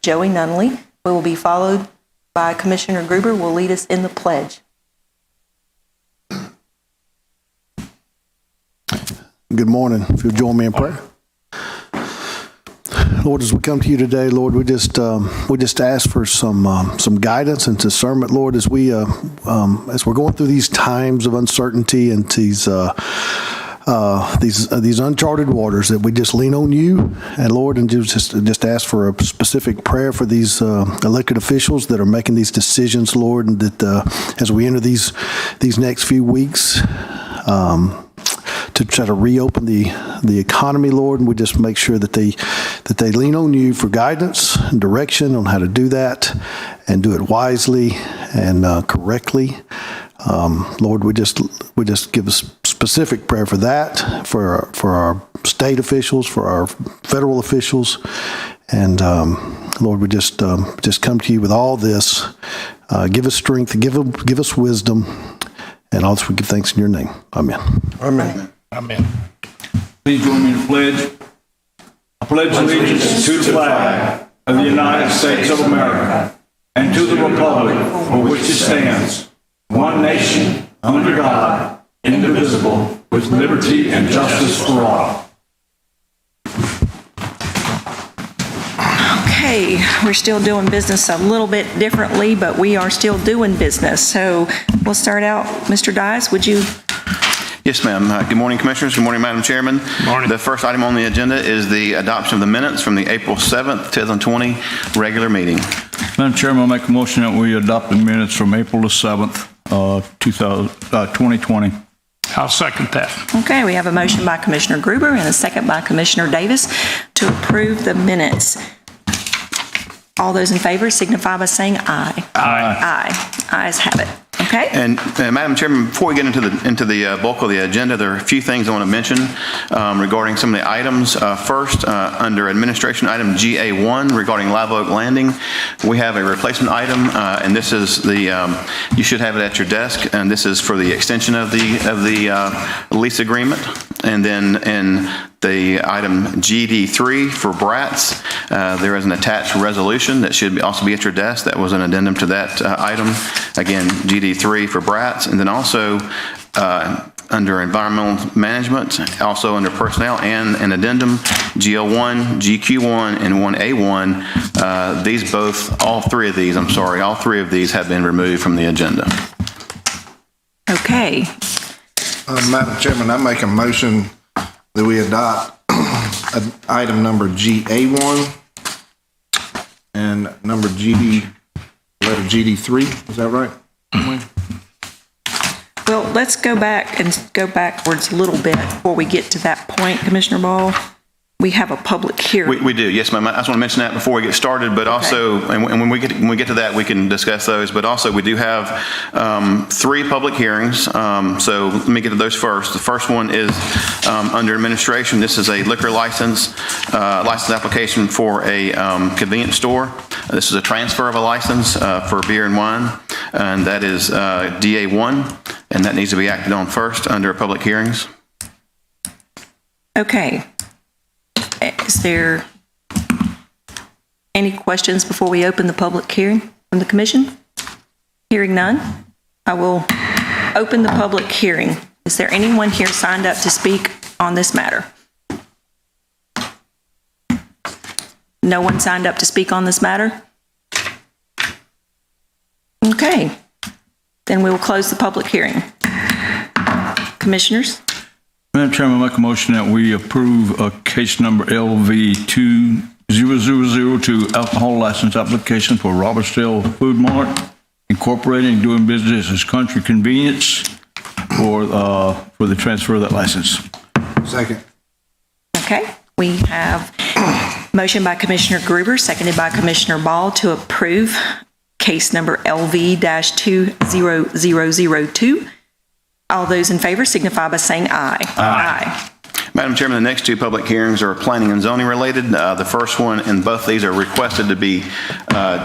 Joey Nunley. We will be followed by Commissioner Gruber, will lead us in the pledge. Good morning. If you'll join me in prayer. Lord, as we come to you today, Lord, we just ask for some guidance and discernment, Lord, as we're going through these times of uncertainty and these uncharted waters, that we just lean on you, and Lord, and just ask for a specific prayer for these elected officials that are making these decisions, Lord, and that as we enter these next few weeks, to try to reopen the economy, Lord, and we just make sure that they lean on you for guidance and direction on how to do that and do it wisely and correctly. Lord, we just give a specific prayer for that, for our state officials, for our federal officials, and Lord, we just come to you with all this. Give us strength, give us wisdom, and all this we give thanks in your name. Amen. Amen. Amen. Please join me in the pledge. I pledge allegiance to the flag of the United States of America and to the republic for which it stands, one nation, under God, indivisible, with liberty and justice for all. Okay, we're still doing business a little bit differently, but we are still doing business. So we'll start out. Mr. Dias, would you? Yes, ma'am. Good morning, Commissioners. Good morning, Madam Chairman. Morning. The first item on the agenda is the adoption of the minutes from the April 7th, 2020 regular meeting. Madam Chairman, I'll make a motion that we adopt the minutes from April the 7th, 2020. I'll second that. Okay, we have a motion by Commissioner Gruber and a second by Commissioner Davis to approve the minutes. All those in favor signify by saying aye. Aye. Aye. Ayes have it. Okay. And Madam Chairman, before we get into the bulk of the agenda, there are a few things I want to mention regarding some of the items. First, under administration item GA1 regarding Live Oak Landing, we have a replacement item, and this is you should have it at your desk, and this is for the extension of the lease agreement. And then in the item GD3 for Bratz, there is an attached resolution that should also be at your desk. That was an addendum to that item. Again, GD3 for Bratz. And then also under environmental management, also under personnel, and an addendum, GL1, GQ1, and 1A1. All three of these have been removed from the agenda. Okay. Madam Chairman, I make a motion that we adopt item number GA1 and letter GD3. Is that right? Well, let's go backwards a little bit before we get to that point, Commissioner Ball. We have a public hearing. We do, yes, ma'am. I just want to mention that before we get started, but also, and when we get to that, we can discuss those, but also we do have 3 public hearings. So let me get to those first. The first one is under administration. This is a liquor license application for a convenience store. This is a transfer of a license for beer and wine, and that is DA1, and that needs to be acted on first under public hearings. Okay. Is there any questions before we open the public hearing from the commission? Hearing none, I will open the public hearing. Is there anyone here signed up to speak on this matter? No one signed up to speak on this matter? Okay, then we will close the public hearing. Commissioners? Madam Chairman, I make a motion that we approve case number LV200002 alcohol license application for Robertsdale Food Mart Incorporated, doing business as Country Convenience for the transfer of that license. Second. Okay, we have motion by Commissioner Gruber, seconded by Commissioner Ball to approve case number LV-20002. All those in favor signify by saying aye. Aye. Madam Chairman, the next 2 public hearings are planning and zoning related. The first one, and both these are requested to be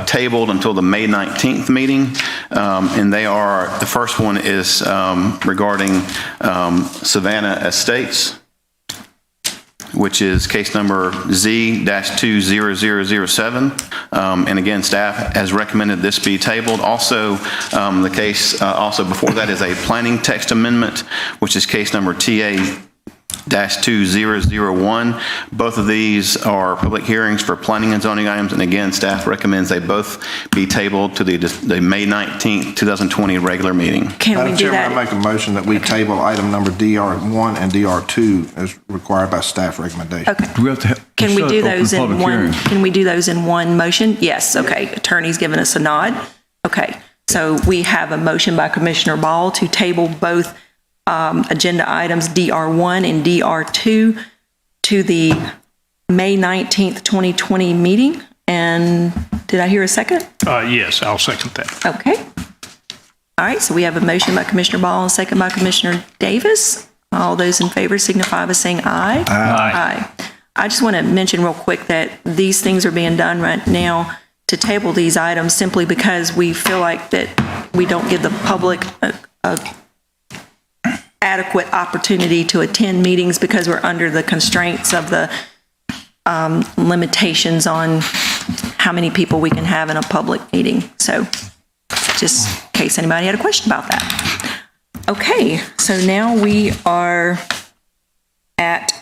tabled until the May 19th meeting. And the first one is regarding Savannah Estates. which is case number Z-20007. And again, staff has recommended this be tabled. Also, the case also before that is a planning text amendment, which is case number TA-2001. Both of these are public hearings for planning and zoning items, and again, staff recommends they both be tabled to the May 19th, 2020 regular meeting. Can we Madam do Chairman, I that? make a motion that we table item number DR1 and DR2 as required by staff recommendation. Okay. Do we have to? Can we set do open those in public one? hearing? Can we do those in one motion? Yes, okay. Attorney's given us a nod. Okay, so we have a motion by Commissioner Ball to table both agenda items DR1 and DR2 to the May 19th, 2020 meeting. And did I hear a second? Yes, I'll second that. Okay. All right, so we have a motion by Commissioner Ball and a second by Commissioner Davis. All those in favor signify by saying aye. Aye. I just want to mention real quick that these things are being done right now to table these items simply because we feel like that we don't give the public a adequate opportunity to attend meetings because we're under the constraints of the limitations on how many people we can have in a public meeting. So just in case anybody had a question about that. Okay, so now we are at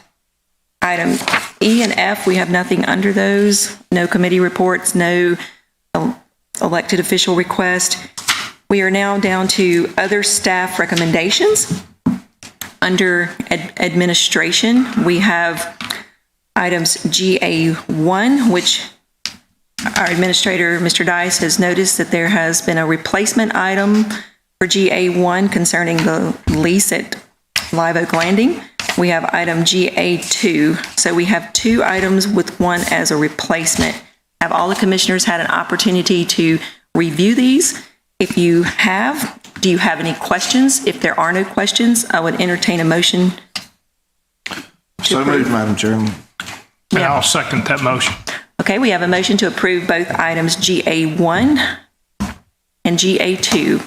item E and F. We have nothing under those, no committee reports, no elected official request. We are now down to other staff recommendations. Under administration, we have items GA1, which our administrator, Mr. Dice, has noticed that there has been a replacement item for GA1 concerning the lease at Live Oak Landing. We have item GA2. So we have two items with one as a replacement. Have all the commissioners had an opportunity to review these? If you have, do you have any questions? If there are no questions, I would entertain a motion. So moved, Madam Chairman. And I'll second that motion. Okay, we have a motion to approve both items GA1 and GA2.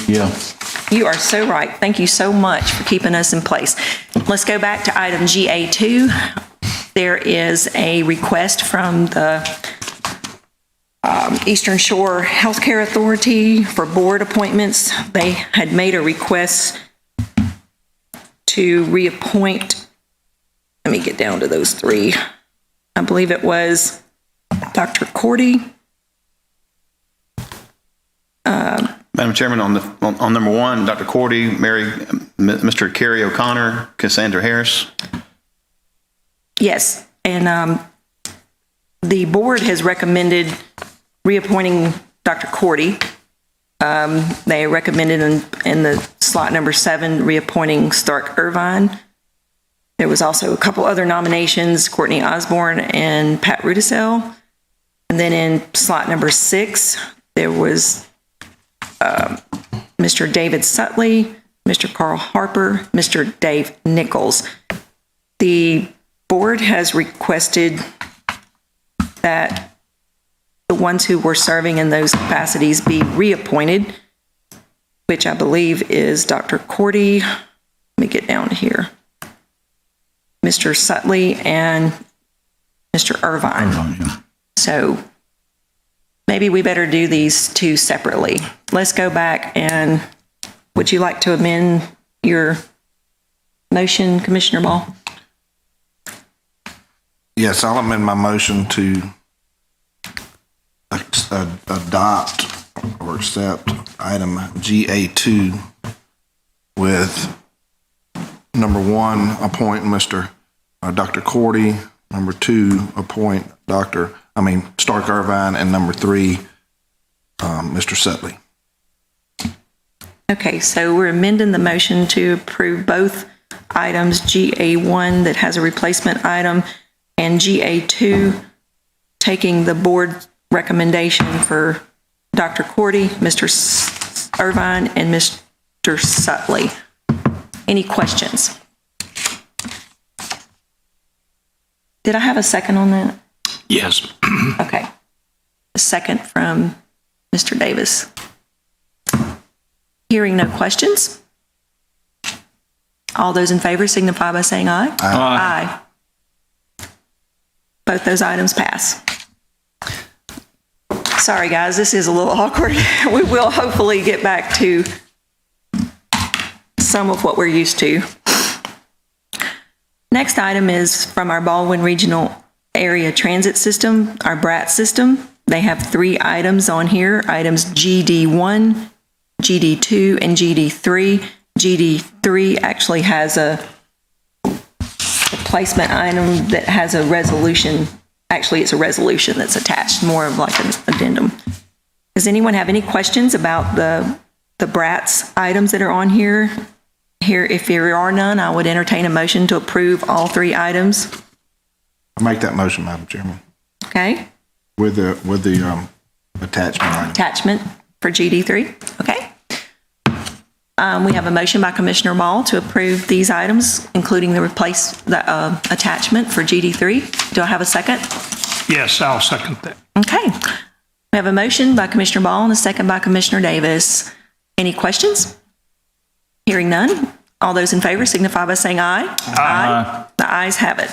Yeah. You are so right. Thank you so much for keeping us in place. Let's go back to item GA2. There is a request from the Eastern Shore Healthcare Authority for board appointments. They had made a request to reappoint, let me get down to those three. I believe it was Dr. Cordy. Madam Chairman, on number one, Dr. Cordy, Mr. Kerry O'Connor, Cassandra Harris. Yes, and the board has recommended reappointing Dr. Cordy. They recommended in the slot number 7, reappointing Stark Irvine. There was also a couple other nominations, Courtney Osborne and Pat Rudisell. And then in slot number 6, there was Mr. David Sutley, Mr. Carl Harper, Mr. Dave Nichols. The board has requested that the ones who were serving in those capacities be reappointed, which I believe is Dr. Cordy. Let me get down here. Mr. Sutley and Mr. Irvine. So maybe we better do these two separately. Let's go back and would you like to amend your motion, Commissioner Ball? Yes, I'll amend my motion to adopt or accept item GA2 with number 1, appoint Dr. Cordy, number 2, appoint Stark Irvine, and number 3, Mr. Sutley. Okay, so we're amending the motion to approve both items, GA1 that has a replacement item and GA2, taking the board recommendation for Dr. Cordy, Mr. Irvine, and Mr. Sutley. Any questions? Did I have a second on that? Yes. Okay. A second from Mr. Davis. Hearing no questions. All those in favor signify by saying aye. Aye. Both those items pass. Sorry, guys, this is a little awkward. We will hopefully get back to some of what we're used to. Next item is from our Baldwin Regional Area Transit System, our BRAT system. They have 3 items on here, items GD1, GD2, and GD3. GD3 actually has a replacement item that has a resolution. Actually, it's a resolution that's attached, more of like an addendum. Does anyone have any questions about the BRATS items that are on here? If there are none, I would entertain a motion to approve all 3 items. I make that motion, Madam Chairman, Okay? with the attachment item. Attachment for GD3. Okay. We have a motion by Commissioner Ball to approve these items, including the attachment for GD3. Do I have a second? Yes, I'll second that. Okay. We have a motion by Commissioner Ball and a second by Commissioner Davis. Any questions? Hearing none. All those in favor signify by saying aye. Aye. The ayes have it.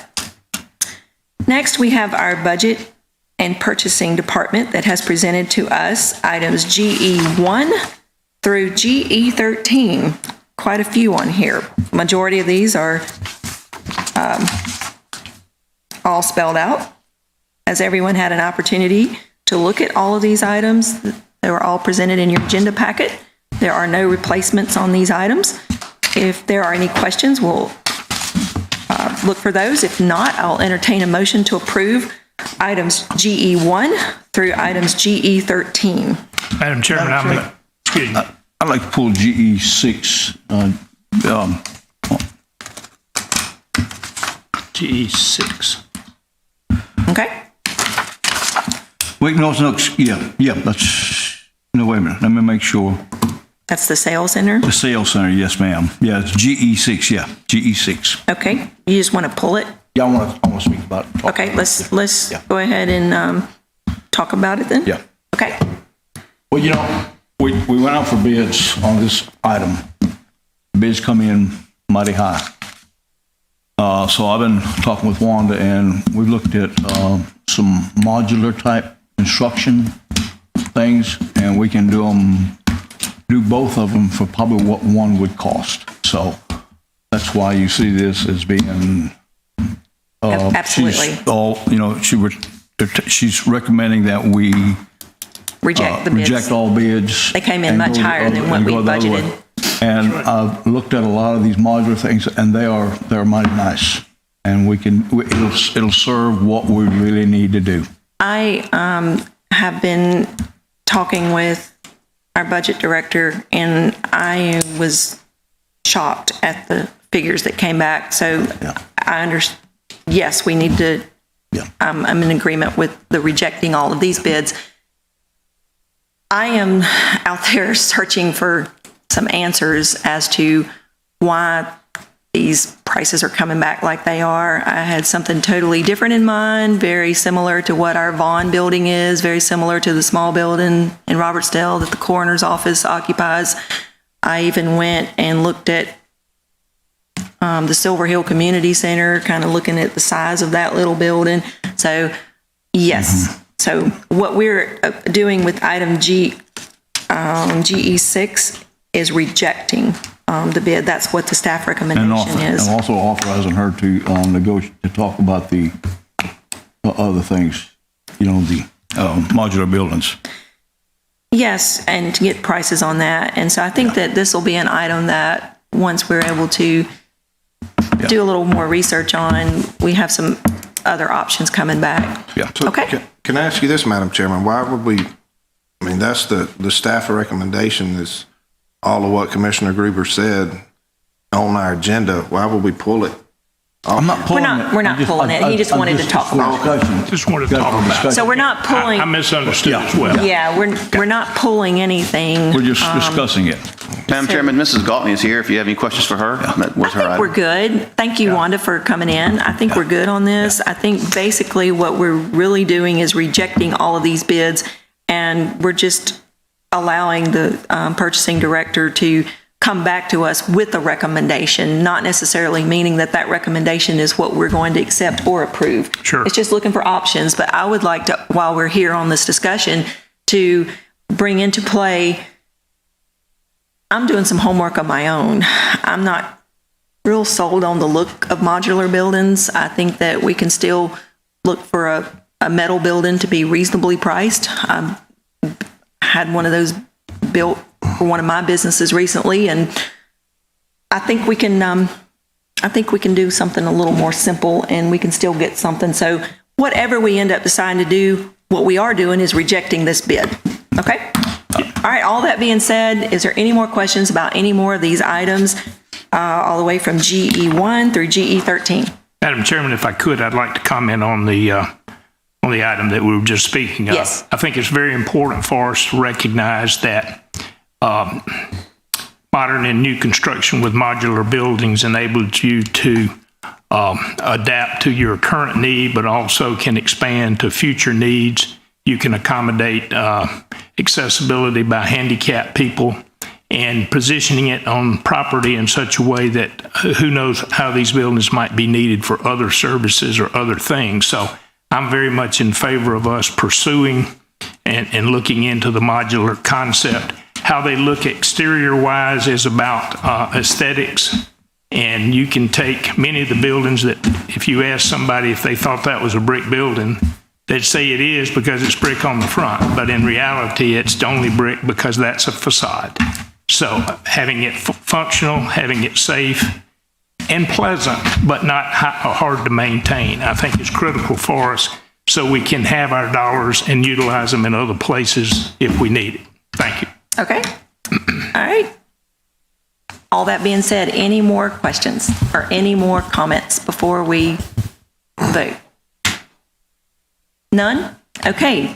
Next, we have our budget and purchasing department that has presented to us items GE1 through GE13. Quite a few on here. Majority of these are all spelled out. Has everyone had an opportunity to look at all of these items? They were all presented in your agenda packet. There are no replacements on these items. If there are any questions, we'll look for those. If not, I'll entertain a motion to approve items GE1 through items GE13. Madam Chairman, excuse me. I'd like to pull GE6. GE6. Okay? Wait, no, that's, no, wait a minute, let me make sure. That's the sales center? The sales center, yes, ma'am. Yeah, it's GE6, GE6. Okay. You just want to pull it? Yeah, I want to speak about it. Okay, let's Yeah. go ahead and talk about it then? Yeah. Okay. Well, you know, we went out for bids on this item. Bids come in mighty high. So I've been talking with Wanda, and we looked at some modular type construction things, and we can do both of them for probably what one would cost. So that's why you see this as being. Absolutely. She's recommending that we Reject the bids. reject all bids. They came in and much go the higher than other- what and we go the other way. budgeted. And I've looked at a lot of these modular things, and they're mighty nice. And it'll serve what we really need to do. I have been talking with our budget director, and I was shocked at the figures that came back. So Yeah. I understand. Yes, we need to. Yeah. I'm in agreement with the rejecting all of these bids. I am out there searching for some answers as to why these prices are coming back like they are. I had something totally different in mind, very similar to what our Vaughn building is, very similar to the small building in Robertsdale that the coroner's office occupies. I even went and looked at the Silver Hill Community Center, kind of looking at the size of that little building. So, yes. So what we're doing with item GE6 is rejecting the bid. That's what the staff recommendation is. And also authorizing her to negotiate, to talk about the other things, the modular buildings. Yes, and to get prices on that. And so I think that this will be an item that once we're able to do a little more research on, we have some other options coming back. Yeah. So Okay. Can I ask you this, Madam Chairman? Why would we, that's the staff recommendation is all of what Commissioner Gruber said on our agenda. Why would we pull it? I'm not pulling it. We're not pulling it. He just wanted to talk about it. Just wanted to talk about it. So we're not pulling. I misunderstood as well. Yeah, we're not pulling anything. We're just discussing it. Madam Chairman, Mrs. Galtney is here if you have any questions for her. That was her I think item. we're good. Thank you, Wanda, for coming in. I think we're good on this. I think basically what we're really doing is rejecting all of these bids, and we're just allowing the purchasing director to come back to us with a recommendation, not necessarily meaning that that recommendation is what we're going to accept or approve. Sure. It's just looking for options, but I would like to, while we're here on this discussion, to bring into play, I'm doing some homework of my own. I'm not real sold on the look of modular buildings. I think that we can still look for a metal building to be reasonably priced. I had one of those built for one of my businesses recently, and I think we can do something a little more simple, and we can still get something. So whatever we end up deciding to do, what we are doing is rejecting this bid. Okay? All right, all that being said, is there any more questions about any more of these items, all the way from GE1 through GE13? Madam Chairman, if I could, I'd like to comment on the item that we were just speaking of. Yes. I think it's very important for us to recognize that modern and new construction with modular buildings enables you to adapt to your current need, but also can expand to future needs. You can accommodate accessibility by handicapped people, and positioning it on property in such a way that who knows how these buildings might be needed for other services or other things. So I'm very much in favor of us pursuing and looking into the modular concept. How they look exterior-wise is about aesthetics, and you can take many of the buildings that if you ask somebody if they thought that was a brick building, they'd say it is because it's brick on the front, but in reality, it's only brick because that's a facade. So having it functional, having it safe and pleasant, but not hard to maintain, I think is critical for us so we can have our dollars and utilize them in other places if we need it. Thank you. Okay. All right. All that being said, any more questions or any more comments before we vote? None? Okay.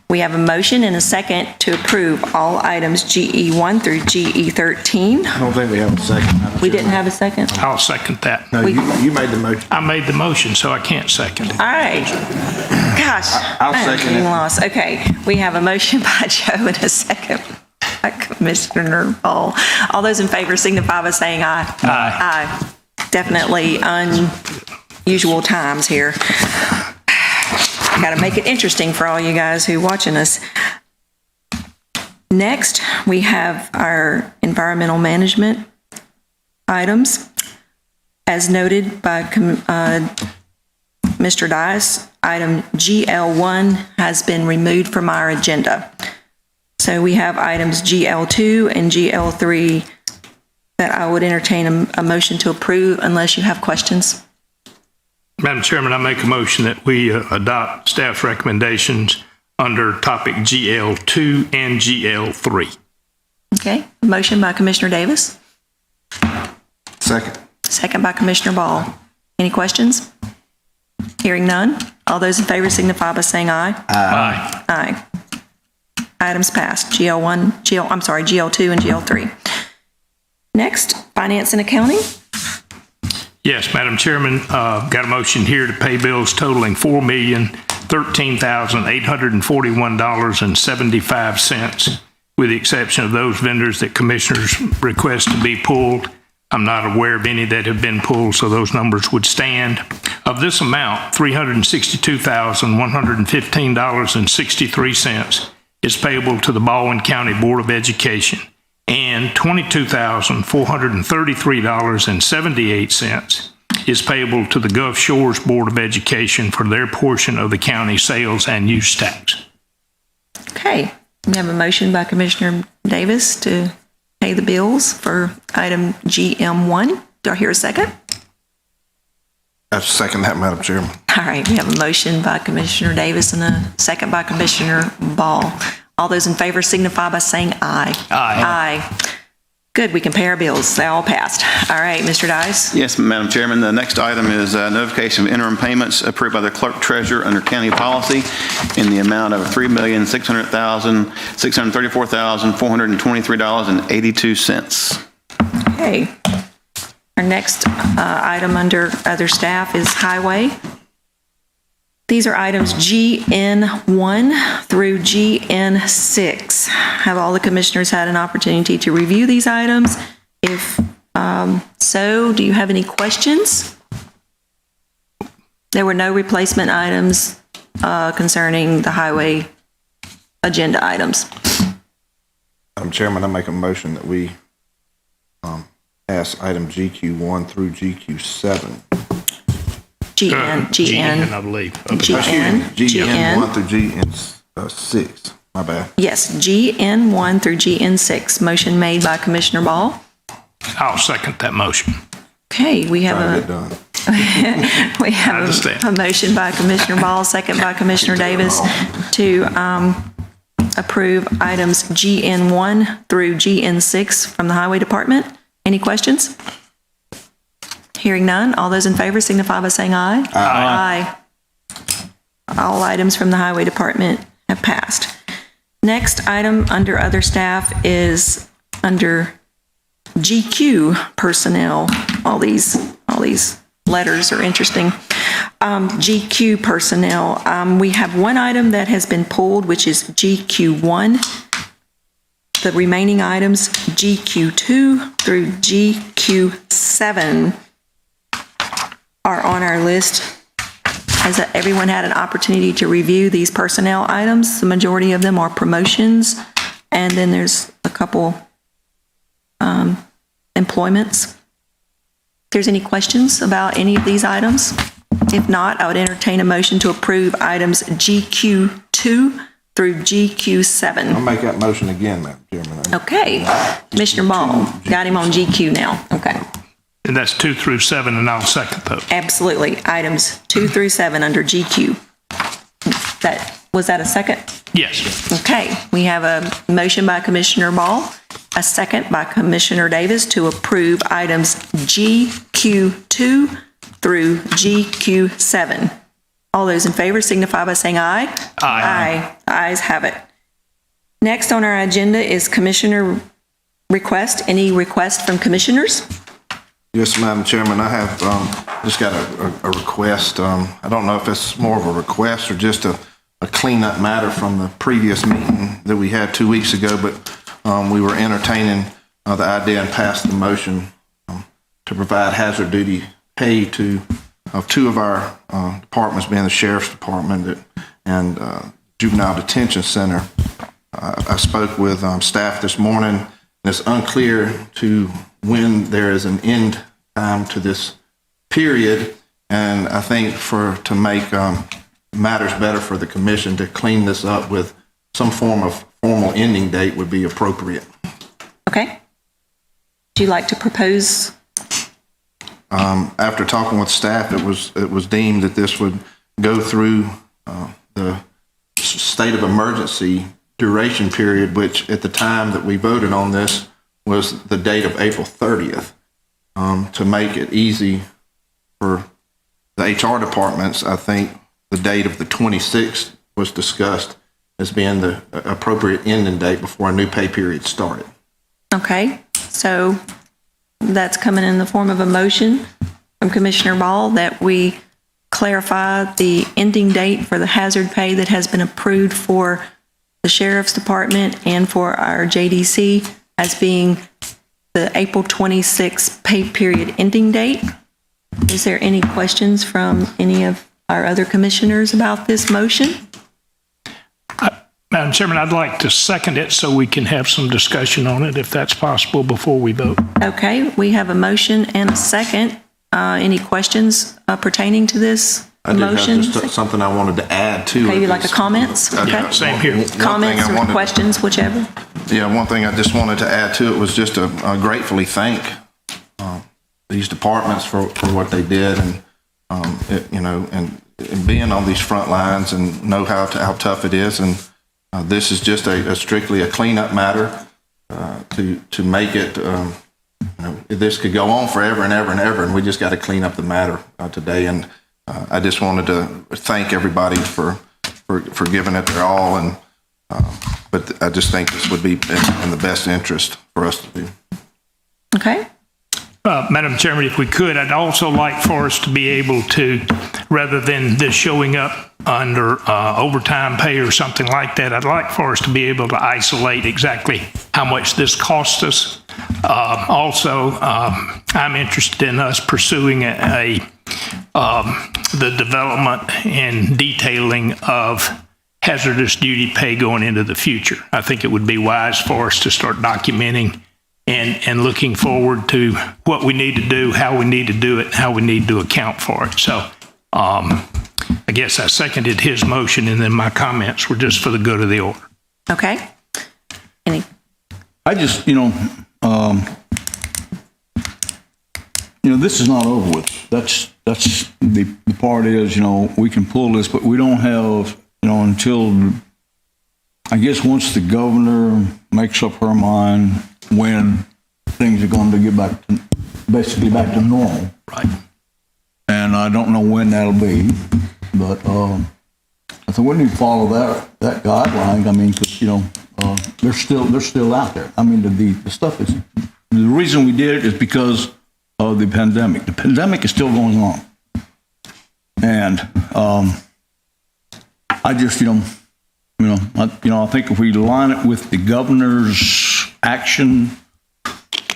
We have a motion and a second to approve all items GE1 through GE13. I don't think we have a second. Madam We didn't Chairman. have a second? I'll second that. No, you made the motion. I made the motion, so I can't second it. All right. Gosh. I'll I'm second getting it. lost. Okay. We have a motion by Joe and a second by Commissioner Ball. All those in favor signify by saying aye. Aye. Aye. Definitely unusual times here. Got to make it interesting for all you guys who are watching us. Next, we have our environmental management items. As noted by Mr. Dice, item GL1 has been removed from our agenda. So we have items GL2 and GL3 that I would entertain a motion to approve unless you have questions. Madam Chairman, I make a motion that we adopt staff's recommendations under topic GL2 and GL3. Okay, motion by Commissioner Davis, Second. second by Commissioner Ball. Any questions? Hearing none. All those in favor signify by saying aye. Aye. Aye. Items passed. GL2 and GL3. Next, finance and accounting. Yes, Madam Chairman, got a motion here to pay bills totaling $4,013,841.75, with the exception of those vendors that commissioners request to be pulled. I'm not aware of any that have been pulled, so those numbers would stand. Of this amount, $362,115.63 is payable to the Baldwin County Board of Education, and $22,433.78 is payable to the Gulf Shores Board of Education for their portion of the county sales and use tax. Okay, we have a motion by Commissioner Davis to pay the bills for item GM1. Do I hear a second? I second that, Madam Chairman. All right, we have a motion by Commissioner Davis and a second by Commissioner Ball. All those in favor signify by saying aye. Aye. Aye. Good, we can pay our bills. They all passed. All right, Mr. Dice. Yes, Madam Chairman, the next item is notification of interim payments approved by the clerk treasurer under county policy in the amount of $3,600,423.82. Okay. Our next item under other staff is highway. These are items GN1 through GN6. Have all the commissioners had an opportunity to review these items? If so, do you have any questions? There were no replacement items concerning the highway agenda items. Madam Chairman, I make a motion that we pass item GQ1 through GQ7. GN, I believe. GN1 through GN6. My bad. Yes, GN1 through GN6. Motion made by Commissioner Ball. I'll second that motion. Okay, we have Trying to get done. we have understand. a motion by Commissioner Ball, second by Commissioner Davis to approve items GN1 through GN6 from the Highway Department. Any questions? Hearing none, all those in favor signify by saying aye. Aye. All items from the Highway Department have passed. Next item under other staff is under GQ personnel. All these letters are interesting. GQ personnel. We have one item that has been pulled, which is GQ1. The remaining items, GQ2 through GQ7, are on our list. Has everyone had an opportunity to review these personnel items? The majority of them are promotions, and then there's a couple employments. If there's any questions about any of these items? If not, I would entertain a motion to approve items GQ2 through GQ7. I'll make that motion again, Madam Chairman. Okay. Commissioner Ball, got him on GQ now. Okay. And that's 2 through 7, and I'll second those. Absolutely. Items 2 through 7 under GQ. Was that a second? Yes. Okay. We have a motion by Commissioner Ball, a second by Commissioner Davis to approve items GQ2 through GQ7. All those in favor signify by saying aye. Aye. Ayes have it. Next on our agenda is commissioner request. Any request from commissioners? Yes, Madam Chairman, I have just got a request. I don't know if it's more of a request or just a cleanup matter from the previous meeting that we had 2 weeks ago, but we were entertaining the idea and passed the motion to provide hazard duty pay to two of our departments, being the Sheriff's Department and Juvenile Detention Center. I spoke with staff this morning, and it's unclear to when there is an end time to this period, and I think to make matters better for the commission, to clean this up with some form of formal ending date would be appropriate. Okay. Would you like to propose? After talking with staff, it was deemed that this would go through the state of emergency duration period, which at the time that we voted on this was the date of April 30th. To make it easy for the HR departments, I think the date of the 26th was discussed as being the appropriate ending date before a new pay period started. Okay. So that's coming in the form of a motion from Commissioner Ball that we clarify the ending date for the hazard pay that has been approved for the Sheriff's Department and for our JDC as being the April 26th pay period ending date. Is there any questions from any of our other commissioners about this motion? Madam Chairman, I'd like to second it so we can have some discussion on it, if that's possible, before we vote. Okay, we have a motion and a second. Any questions pertaining to this motion? I did have just something I wanted to add to it. Maybe like a comments? Okay. Same here. Comments or questions, whichever. Yeah, one thing I just wanted to add to it was just to gratefully thank these departments for what they did, and and being on these front lines and know how tough it is. And this is just strictly a cleanup matter to make it. This could go on forever and ever and ever, and we just got to clean up the matter today. And I just wanted to thank everybody for giving it their all, and but I just think this would be in the best interest for us to do. Okay. Madam Chairman, if we could, I'd also like for us to be able to, rather than this showing up under overtime pay or something like that, I'd like for us to be able to isolate exactly how much this costs us. Also, I'm interested in us pursuing the development and detailing of hazardous duty pay going into the future. I think it would be wise for us to start documenting and looking forward to what we need to do, how we need to do it, how we need to account for it. So I guess I seconded his motion, and then my comments were just for the good of the order. Okay. Any? I just, this is not over with. That's the part is, we can pull this, but we don't have, until, I guess once the governor makes up her mind when things are going to get basically back to normal. Right. And I don't know when that'll be, but I think we need to follow that guideline. I mean, because they're still out there. I mean, the stuff is, the reason we did it is because of the pandemic. The pandemic is still going on, and I just I think if we line it with the governor's action,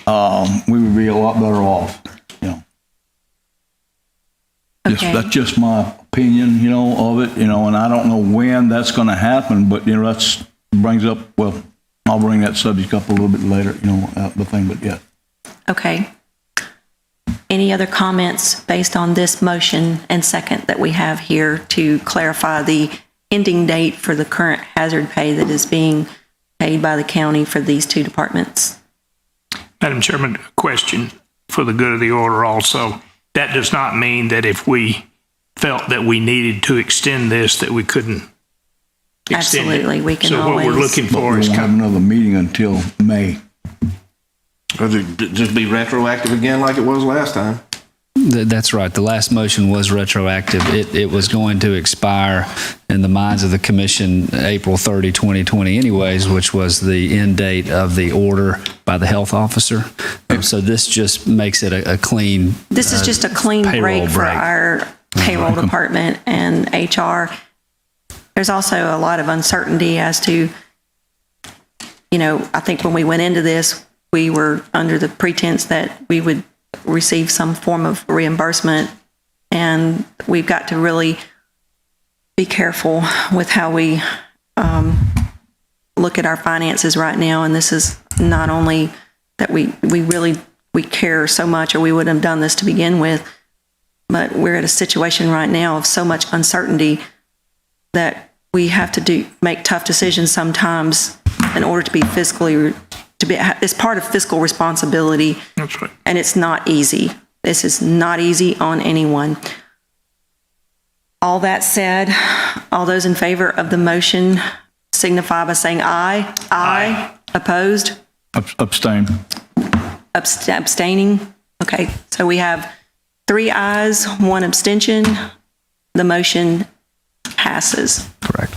we would be a lot better off. Okay. That's just my opinion, of it, and I don't know when that's going to happen, but, that's brings up, well, I'll bring that subject up a little bit later, the thing, but yeah. Okay. Any other comments based on this motion and second that we have here to clarify the ending date for the current hazard pay that is being paid by the county for these two departments? Madam Chairman, question for the good of the order also. That does not mean that if we felt that we needed to extend this, that we couldn't extend it. Absolutely, we can So always. what we're looking But for we is won't have another meeting until May. Or just be retroactive again like it was last time. That's right. The last motion was retroactive. It was going to expire in the minds of the commission April 30, 2020 anyways, which was the end date of the order by the health officer. So this just makes it a clean. This is just a clean payroll break for break. our payroll department and HR. There's also a lot of uncertainty as to, I think when we went into this, we were under the pretense that we would receive some form of reimbursement, and we've got to really be careful with how we look at our finances right now. And this is not only that we care so much, or we wouldn't have done this to begin with, but we're at a situation right now of so much uncertainty that we have to make tough decisions sometimes in order to be fiscally, it's part of fiscal responsibility. That's right. And it's not easy. This is not easy on anyone. All that said, all those in favor of the motion signify by saying aye. Aye. Opposed? Abstain. Abstaining? Okay, so we have 3 ayes, 1 abstention. The motion passes. Correct.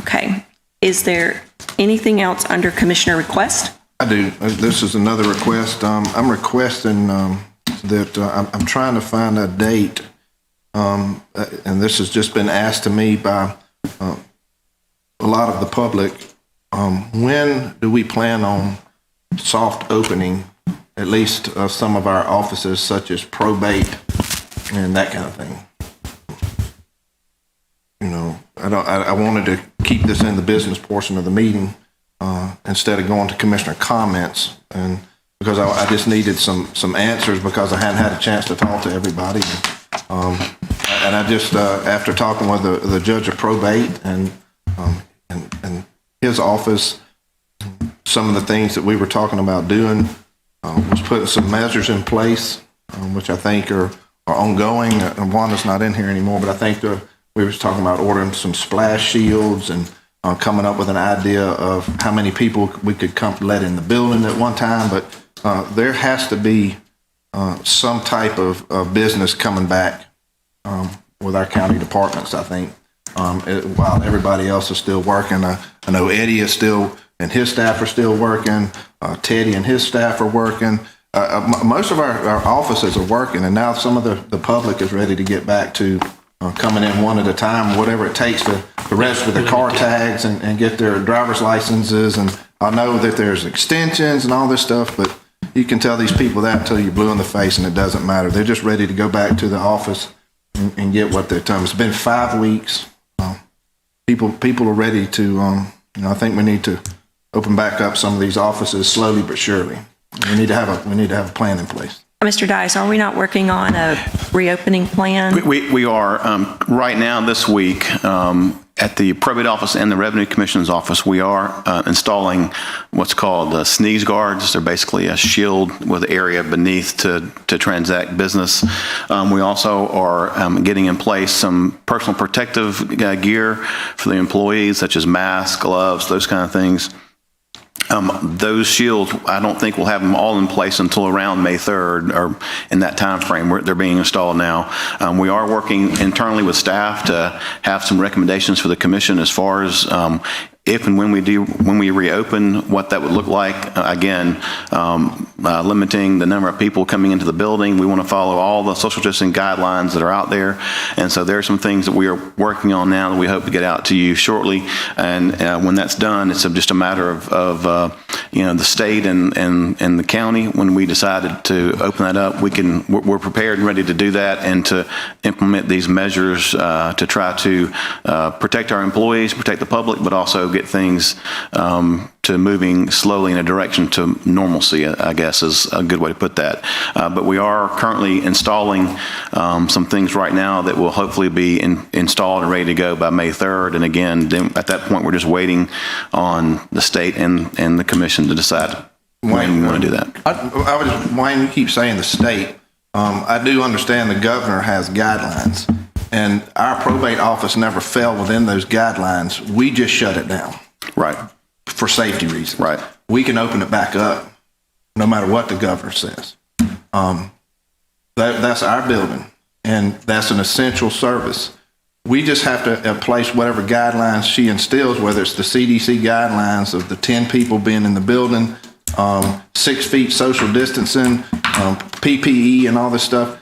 Okay. Is there anything else under Commissioner request? I do. This is another request. I'm requesting that I'm trying to find a date, and this has just been asked to me by a lot of the public. When do we plan on soft opening at least some of our offices, such as probate and that kind of thing? I wanted to keep this in the business portion of the meeting instead of going to commissioner comments, and because I just needed some answers, because I hadn't had a chance to talk to everybody. And I just, after talking with the judge of probate and his office, some of the things that we were talking about doing was putting some measures in place, which I think are ongoing. Wanda's not in here anymore, but I think we were talking about ordering some splash shields and coming up with an idea of how many people we could come let in the building at one time. But there has to be some type of business coming back with our county departments, I think, while everybody else is still working. I know Eddie is still, and his staff are still working. Teddy and his staff are working. Most of our offices are working, and now some of the public is ready to get back to coming in one at a time, whatever it takes to register the car tags and get their driver's licenses. And I know that there's extensions and all this stuff, but you can tell these people that until you're blue in the face, and it doesn't matter. They're just ready to go back to the office and get what they're telling. It's been 5 weeks. People are ready to, I think we need to open back up some of these offices slowly but surely. We need to have a plan in place. Mr. Dice, are we not working on a reopening plan? We are, right now, this week, at the probate office and the revenue commission's office, we are installing what's called sneeze guards. They're basically a shield with area beneath to transact business. We also are getting in place some personal protective gear for the employees, such as masks, gloves, those kind of things. Those shields, I don't think we'll have them all in place until around May 3rd or in that time frame where they're being installed now. We are working internally with staff to have some recommendations for the commission as far as if and when we reopen, what that would look like. Again, limiting the number of people coming into the building. We want to follow all the social distancing guidelines that are out there. And so there are some things that we are working on now that we hope to get out to you shortly. And when that's done, it's just a matter of the state and the county. When we decided to open that up, we're prepared and ready to do that and to implement these measures to try to protect our employees, protect the public, but also get things to moving slowly in a direction to normalcy, I guess is a good way to put that. But we are currently installing some things right now that will hopefully be installed and ready to go by May 3rd. And again, then at that point, we're just waiting on the state and the commission to decide when we want to do that. Wayne, you keep saying the state. I do understand the governor has guidelines, and our probate office never fell within those guidelines. We just shut it down. Right. For safety reasons. Right. We can open it back up no matter what the governor says. That's our building, and that's an essential service. We just have to place whatever guidelines she instills, whether it's the CDC guidelines of the 10 people being in the building, 6 feet social distancing, PPE and all this stuff.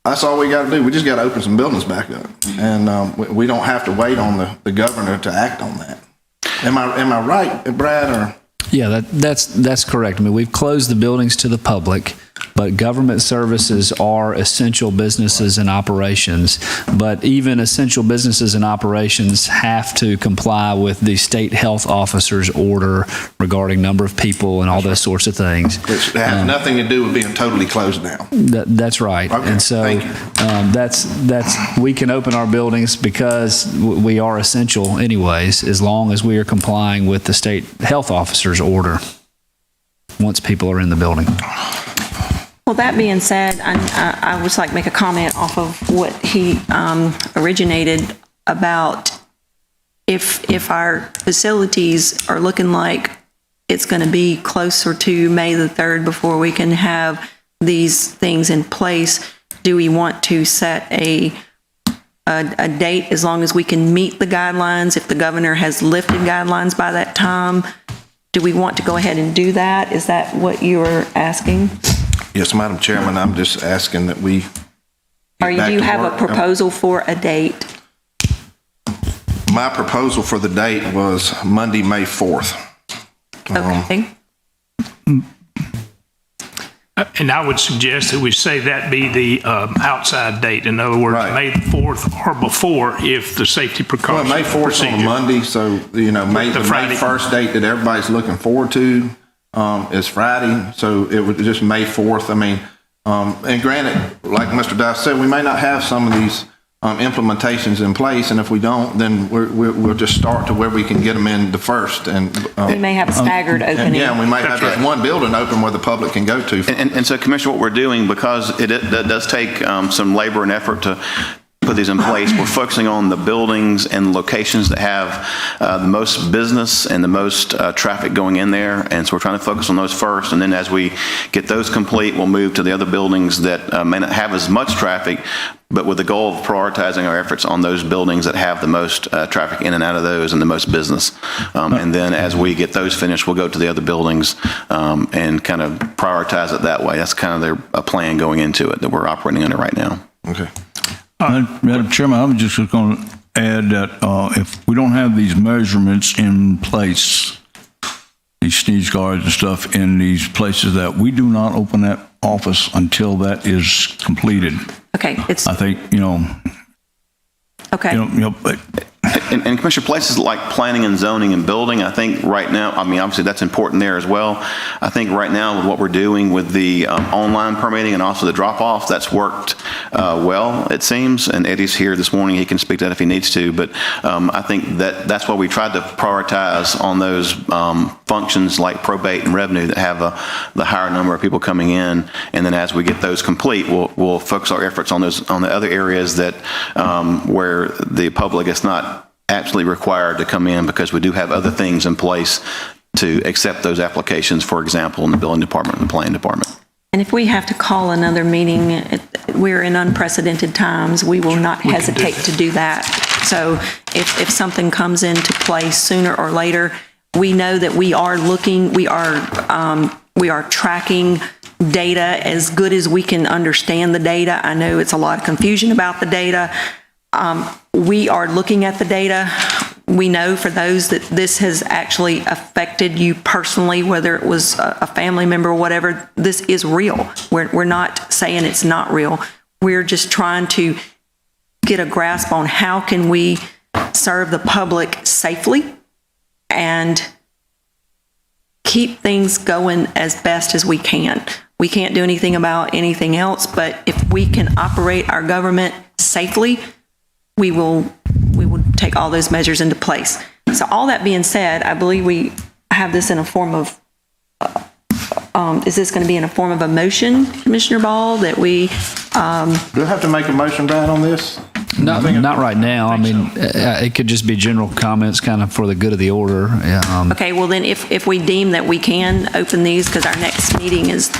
That's all we got to do. We just got to open some buildings back up, and we don't have to wait on the governor to act on that. Am I right, Brad? Or Yeah, that's correct. I mean, we've closed the buildings to the public, but government services are essential businesses and operations. But even essential businesses and operations have to comply with the state health officer's order regarding number of people and all those sorts of things. which has nothing to do with being totally closed down. That's right. Okay, and so thank you. we can open our buildings because we are essential anyways, as long as we are complying with the state health officer's order once people are in the building. Well, that being said, I would just like to make a comment off of what he originated about if our facilities are looking like it's going to be closer to May the 3rd before we can have these things in place. Do we want to set a date as long as we can meet the guidelines? If the governor has lifted guidelines by that time, do we want to go ahead and do that? Is that what you were asking? Yes, Madam Chairman, I'm just asking that we Or do you have a proposal for a date? My proposal for the date was Monday, May 4th. Okay. And I would suggest that we say that be the outside date. In other words, Right. May 4th or before, if the safety Well, precautions. May 4th on a procedure. Monday, so, the May Friday. 1st date that everybody's looking forward to is Friday, so it would just May 4th. I mean, and granted, like Mr. Dice said, we may not have some of these implementations in place, and if we don't, then we'll just start to where we can get them in the first. And We may have a staggered and opening. yeah, we might have That's just right. one building open where the public can go to. And so, Commissioner, what we're doing, because that does take some labor and effort to put these in place, we're focusing on the buildings and locations that have the most business and the most traffic going in there. And so we're trying to focus on those first. And then as we get those complete, we'll move to the other buildings that may not have as much traffic, but with the goal of prioritizing our efforts on those buildings that have the most traffic in and out of those and the most business. And then as we get those finished, we'll go to the other buildings and kind of prioritize it that way. That's kind of a plan going into it that we're operating under right now. Okay. Madam Chairman, I was just going to add that if we don't have these measurements in place, these sneeze guards and stuff in these places, that we do not open that office until that is completed. Okay, it's, I think, okay. And Commissioner, places like planning and zoning and building, I think right now, I mean, obviously that's important there as well. I think right now with what we're doing with the online permitting and also the drop-off, that's worked well, it seems. And Eddie's here this morning. He can speak to that if he needs to. But I think that's why we tried to prioritize on those functions like probate and revenue that have the higher number of people coming in. And then as we get those complete, we'll focus our efforts on the other areas that where the public is not actually required to come in, because we do have other things in place to accept those applications, for example, in the building department and the planning department. And if we have to call another meeting, we're in unprecedented times, we will not hesitate to do that. So if something comes into place sooner or later, we know that we are looking, we are tracking data as good as we can understand the data. I know it's a lot of confusion about the data. We are looking at the data. We know for those that this has actually affected you personally, whether it was a family member or whatever, this is real. We're not saying it's not real. We're just trying to get a grasp on how can we serve the public safely and keep things going as best as we can. We can't do anything about anything else, but if we can operate our government safely, we will take all those measures into place. So all that being said, I believe we have this in a form of, is this going to be in a form of a motion, Commissioner Ball, that we... Do I have to make a motion, Brad, on this? No, not right now. I mean, it could just be general comments kind of for the good of the order. Okay, well then if we deem that we can open these, because our next meeting is,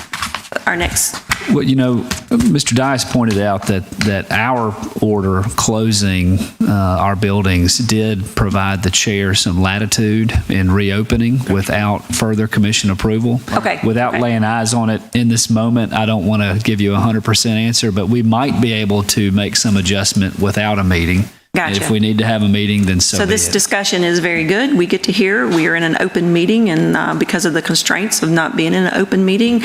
our next... Well, Mr. Dice pointed out that our order closing our buildings did provide the chair some latitude in reopening without further commission approval. Okay. Without laying eyes on it in this moment, I don't want to give you a 100% answer, but we might be able to make some adjustment without a meeting. Gotcha. And if we need to have a meeting, then so be this it. discussion is very good. We get to hear, we are in an open meeting, and because of the constraints of not being in an open meeting,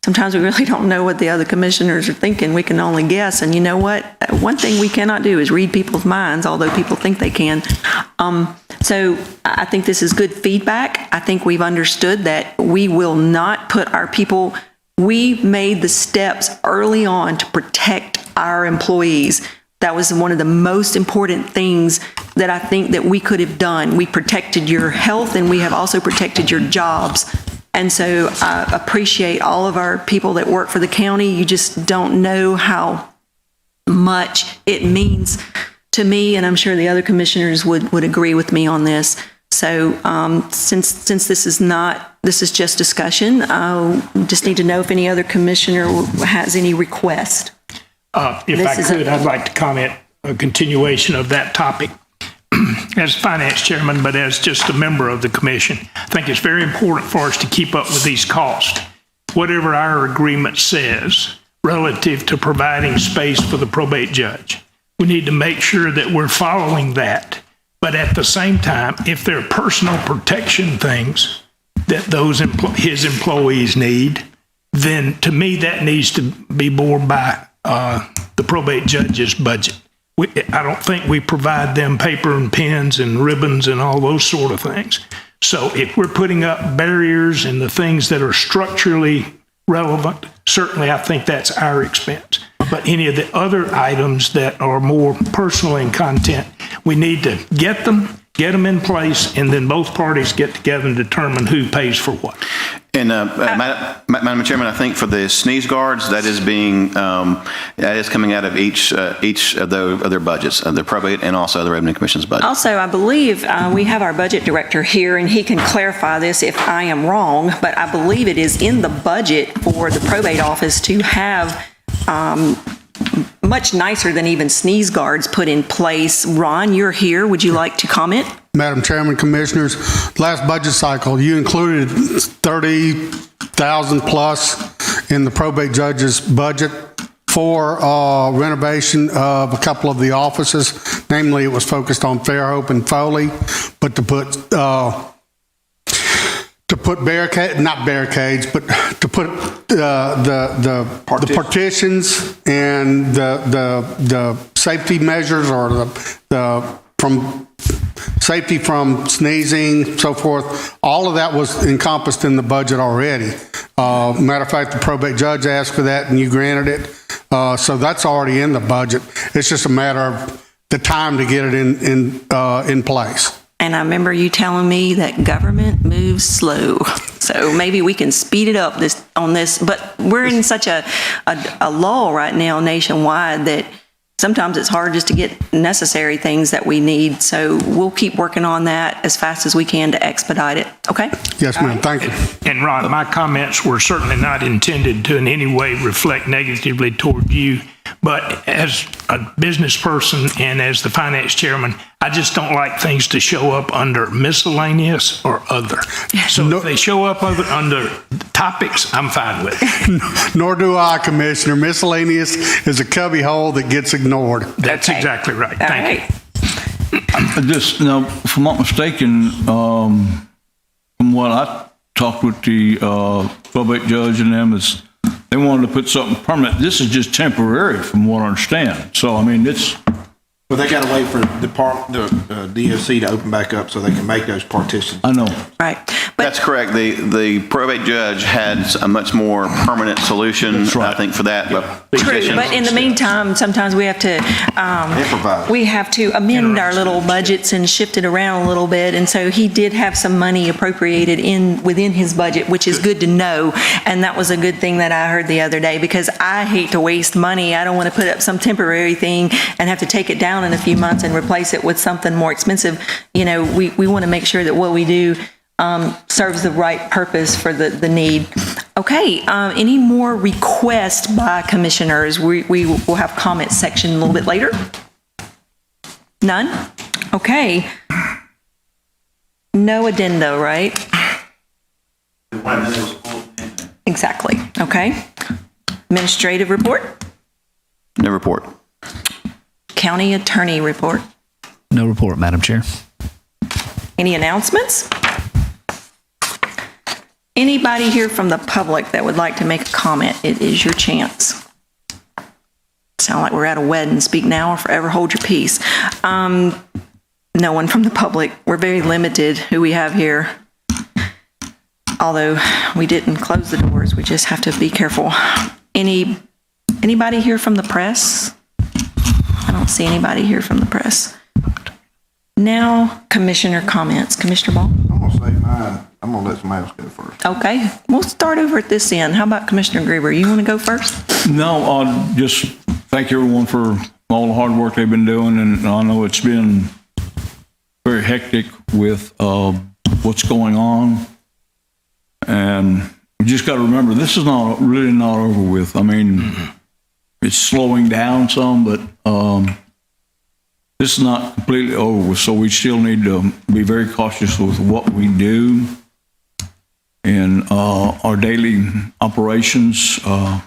sometimes we really don't know what the other commissioners are thinking. We can only guess. And you know what? One thing we cannot do is read people's minds, although people think they can. So I think this is good feedback. I think we've understood that we will not put our people, we made the steps early on to protect our employees. That was one of the most important things that I think that we could have done. We protected your health, and we have also protected your jobs. And so I appreciate all of our people that work for the county. You just don't know how much it means to me, and I'm sure the other commissioners would agree with me on this. So since this is just discussion, I just need to know if any other commissioner has any request. If I could, I'd like to comment a continuation of that topic. As finance chairman, but as just a member of the commission, I think it's very important for us to keep up with these costs. Whatever our agreement says relative to providing space for the probate judge, we need to make sure that we're following that. But at the same time, if there are personal protection things that his employees need, then to me that needs to be borne by the probate judge's budget. I don't think we provide them paper and pens and ribbons and all those sort of things. So if we're putting up barriers and the things that are structurally relevant, certainly I think that's our expense. But any of the other items that are more personal in content, we need to get them in place, and then both parties get together and determine who pays for what. And Madam Chairman, I think for the sneeze guards, that is coming out of each of their budgets, of their probate and also the Revenue Commission's budget. Also, I believe we have our budget director here, and he can clarify this if I am wrong, but I believe it is in the budget for the probate office to have much nicer than even sneeze guards put in place. Ron, you're here. Would you like to comment? Madam Chairman, Commissioners, last budget cycle, you included 30,000 plus in the probate judge's budget for renovation of a couple of the offices. Namely, it was focused on Fairhope and Foley, but to put not barricades, but to put the partitions and the safety measures, or the from safety from sneezing, so forth. All of that was encompassed in the budget already. Matter of fact, the probate judge asked for that, and you granted it. So that's already in the budget. It's just a matter of the time to get it in place. And I remember you telling me that government moves slow. So maybe we can speed it up on this. But we're in such a lull right now nationwide that sometimes it's hard just to get necessary things that we need. So we'll keep working on that as fast as we can to expedite it. Okay? Yes, ma'am. Thank you. And Ron, my comments were certainly not intended to in any way reflect negatively toward you. But as a business person and as the finance chairman, I just don't like things to show up under miscellaneous or other. So if they show up under topics, I'm fine with it. Nor do I, Commissioner. Miscellaneous is a cubby hole that gets ignored. That's exactly right. Thank you. Just, now, if I'm not mistaken, from what I talked with the probate judge and them, is they wanted to put something permanent. This is just temporary, from what I understand. So, I mean, it's... Well, they got to wait for the DOC to open back up so they can make those partitions. I know. Right. But That's correct. The probate judge had a much more permanent solution, right. I think, for that. But true, but in the meantime, sometimes we have to Improvise. we have to amend our little budgets and shift it around a little bit. And so he did have some money appropriated within his budget, which is good to know. And that was a good thing that I heard the other day, because I hate to waste money. I don't want to put up some temporary thing and have to take it down in a few months and replace it with something more expensive. You know, we want to make sure that what we do serves the right purpose for the need. Okay, any more requests by commissioners? We will have comment section a little bit later. None? Okay. No addenda, right? Exactly. Okay. Administrative report? no report. County attorney report? No report, Madam Chair. Any announcements? Anybody here from the public that would like to make a comment? It is your chance. Sound like we're at a wedding. Speak now or forever hold your peace. No one from the public. We're very limited who we have here. Although we didn't close the doors, we just have to be careful. Anybody here from the press? I don't see anybody here from the press. Now, commissioner comments. Commissioner Ball? I'm going to say mine. I'm going to let somebody else go first. Okay, we'll start over at this end. How about Commissioner Gruber? You want to go first? No, just thank everyone for all the hard work they've been doing, and I know it's been very hectic with what's going on, and we just got to remember this is really not over with. I mean, it's slowing down some, but this is not completely over with, so we still need to be very cautious with what we do in our daily operations. I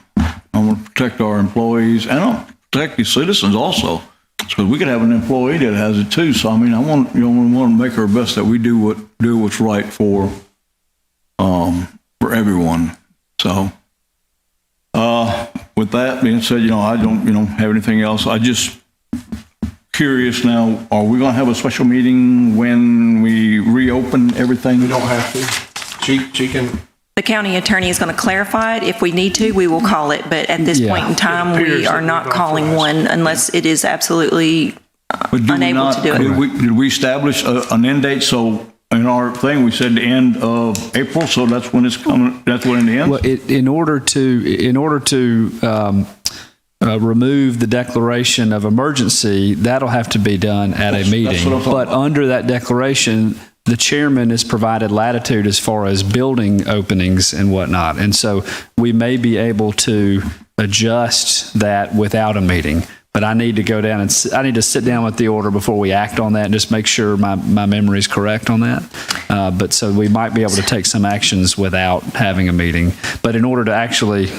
want to protect our employees, and I want to protect the citizens also, because we could have an employee that has it too. So I mean, we want to make our best that we do what's right for everyone. So with that being said, I don't have anything else. I just curious now, are we going to have a special meeting when we reopen everything? We don't have to. She can. The county attorney is going to clarify it. If we need to, we will call it. But at this point in time, we are not calling one unless it is absolutely unable to do it. Did we establish an end date? So in our thing, we said the end of April. So that's when it's coming. That's when it ends. Well, in order to remove the declaration of emergency, that'll have to be done at a meeting. But under that declaration, the chairman is provided latitude as far as building openings and whatnot. And so we may be able to adjust that without a meeting. But I need to go down and I need to sit down with the order before we act on that and just make sure my memory is correct on that. But so we might be able to take some actions without having a meeting. But in order to actually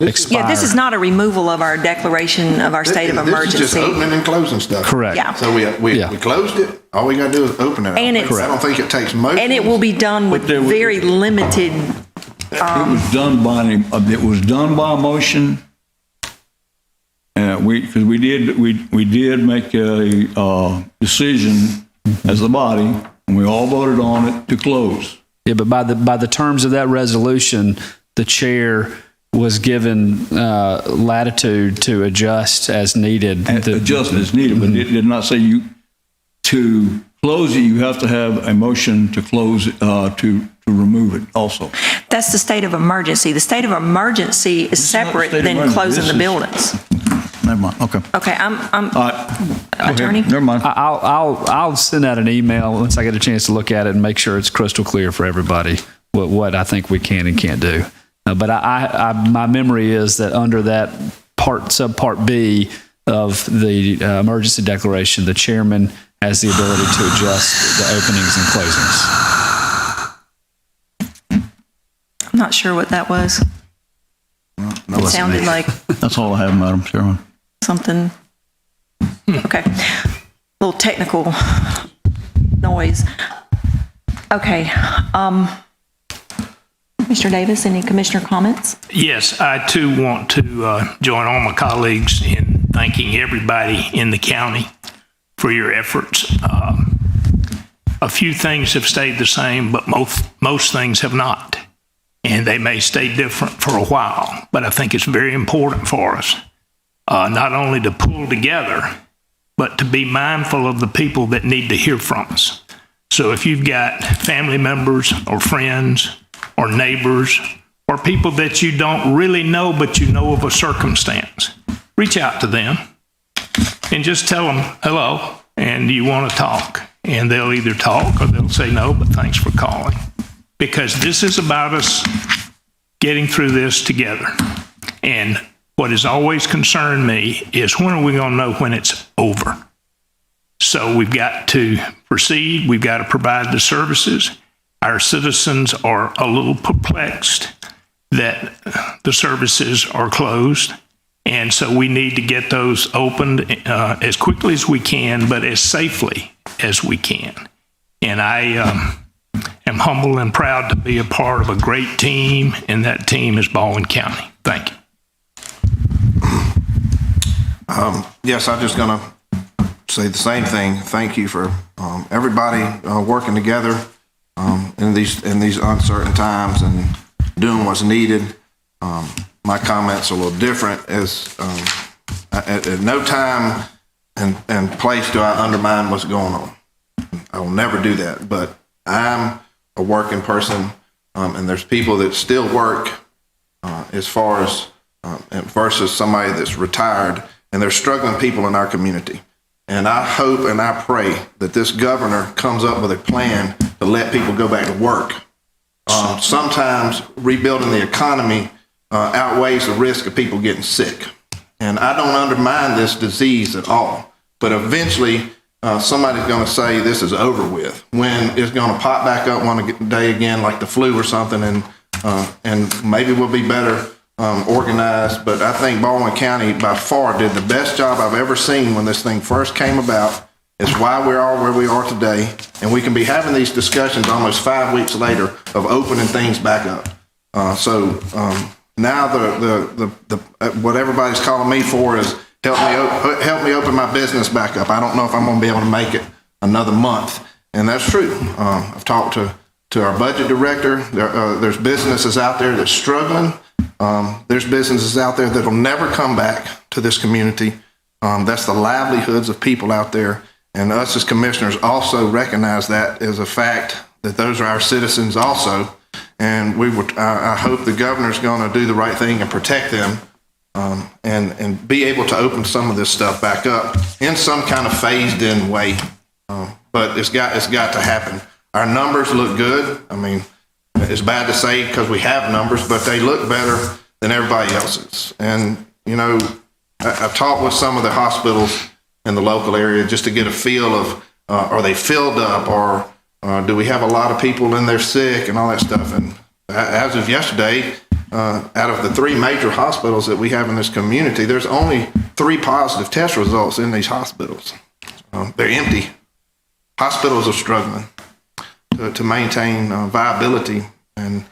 expire. Yeah, this is not a removal of our declaration of our state of This is just emergency. opening and closing stuff. Correct. Yeah. So we Yeah. closed it. All we gotta do is open it. And it's- I don't think it takes motion. And it will be done with there was- very limited, It was done by, it was done by motion. Because we did make a decision as a body, and we all voted on it to close. Yeah, but by the terms of that resolution, the chair was given latitude to adjust as needed. Adjustment is needed, but it did not say to close it, you have to have a motion to close it, to remove it also. that's the state of emergency. The state of emergency is not the separate state of than emergency. closing the This is- buildings. Never mind, okay. Okay, I'm All right. Go ahead. Attorney? Never mind. I'll send out an email once I get a chance to look at it and make sure it's crystal clear for everybody what I think we can and can't do. But my memory is that under that subpart B of the emergency declaration, the chairman has the ability to adjust the openings and closings. I'm not sure what that was. It sounded like That's all I have, Madam Chairman. something, okay, a little technical noise. Okay, Mr. Davis, any commissioner comments? Yes, I too want to join all my colleagues in thanking everybody in the county for your efforts. A few things have stayed the same, but most things have not. And they may stay different for a while, but I think it's very important for us not only to pull together, but to be mindful of the people that need to hear from us. So if you've got family members or friends or neighbors or people that you don't really know, but you know of a circumstance, reach out to them and just tell them hello and you want to talk. And they'll either talk or they'll say no, but thanks for calling. Because this is about us getting through this together. And what has always concerned me is when are we going to know when it's over? So we've got to proceed. We've got to provide the services. Our citizens are a little perplexed that the services are closed. And so we need to get those opened as quickly as we can, but as safely as we can. And I am humble and proud to be a part of a great team, and that team is Baldwin County. Thank you. Yes, I'm just going to say the same thing. Thank you for everybody working together in these uncertain times and doing what's needed. My comments are a little different. As at no time and place do I undermine what's going on. I will never do that. But I'm a working person, and there's people that still work as far as versus somebody that's retired. And there's struggling people in our community. And I hope and I pray that this governor comes up with a plan to let people go back to work. Sometimes rebuilding the economy outweighs the risk of people getting sick. And I don't undermine this disease at all. But eventually, somebody's going to say this is over with when it's going to pop back up one day again like the flu or something. And maybe we'll be better organized, but I think Baldwin County by far did the best job I've ever seen when this thing first came about. It's why we're all where we are today, and we can be having these discussions almost 5 weeks later of opening things back up. So now what everybody's calling me for is help me open my business back up. I don't know if I'm going to be able to make it another month, and that's true. I've talked to our budget director. There's businesses out there that's struggling. There's businesses out there that'll never come back to this community. That's the livelihoods of people out there. And us as commissioners also recognize that as a fact that those are our citizens also. And I hope the governor's going to do the right thing and protect them and be able to open some of this stuff back up in some kind of phased in way. But it's got to happen. Our numbers look good. I mean, it's bad to say because we have numbers, but they look better than everybody else's. And, you know, I've talked with some of the hospitals in the local area just to get a feel of, are they filled up or do we have a lot of people in there sick and all that stuff? And as of yesterday, out of the 3 major hospitals that we have in this community, there's only 3 positive test results in these hospitals. They're empty. Hospitals are struggling to maintain viability. And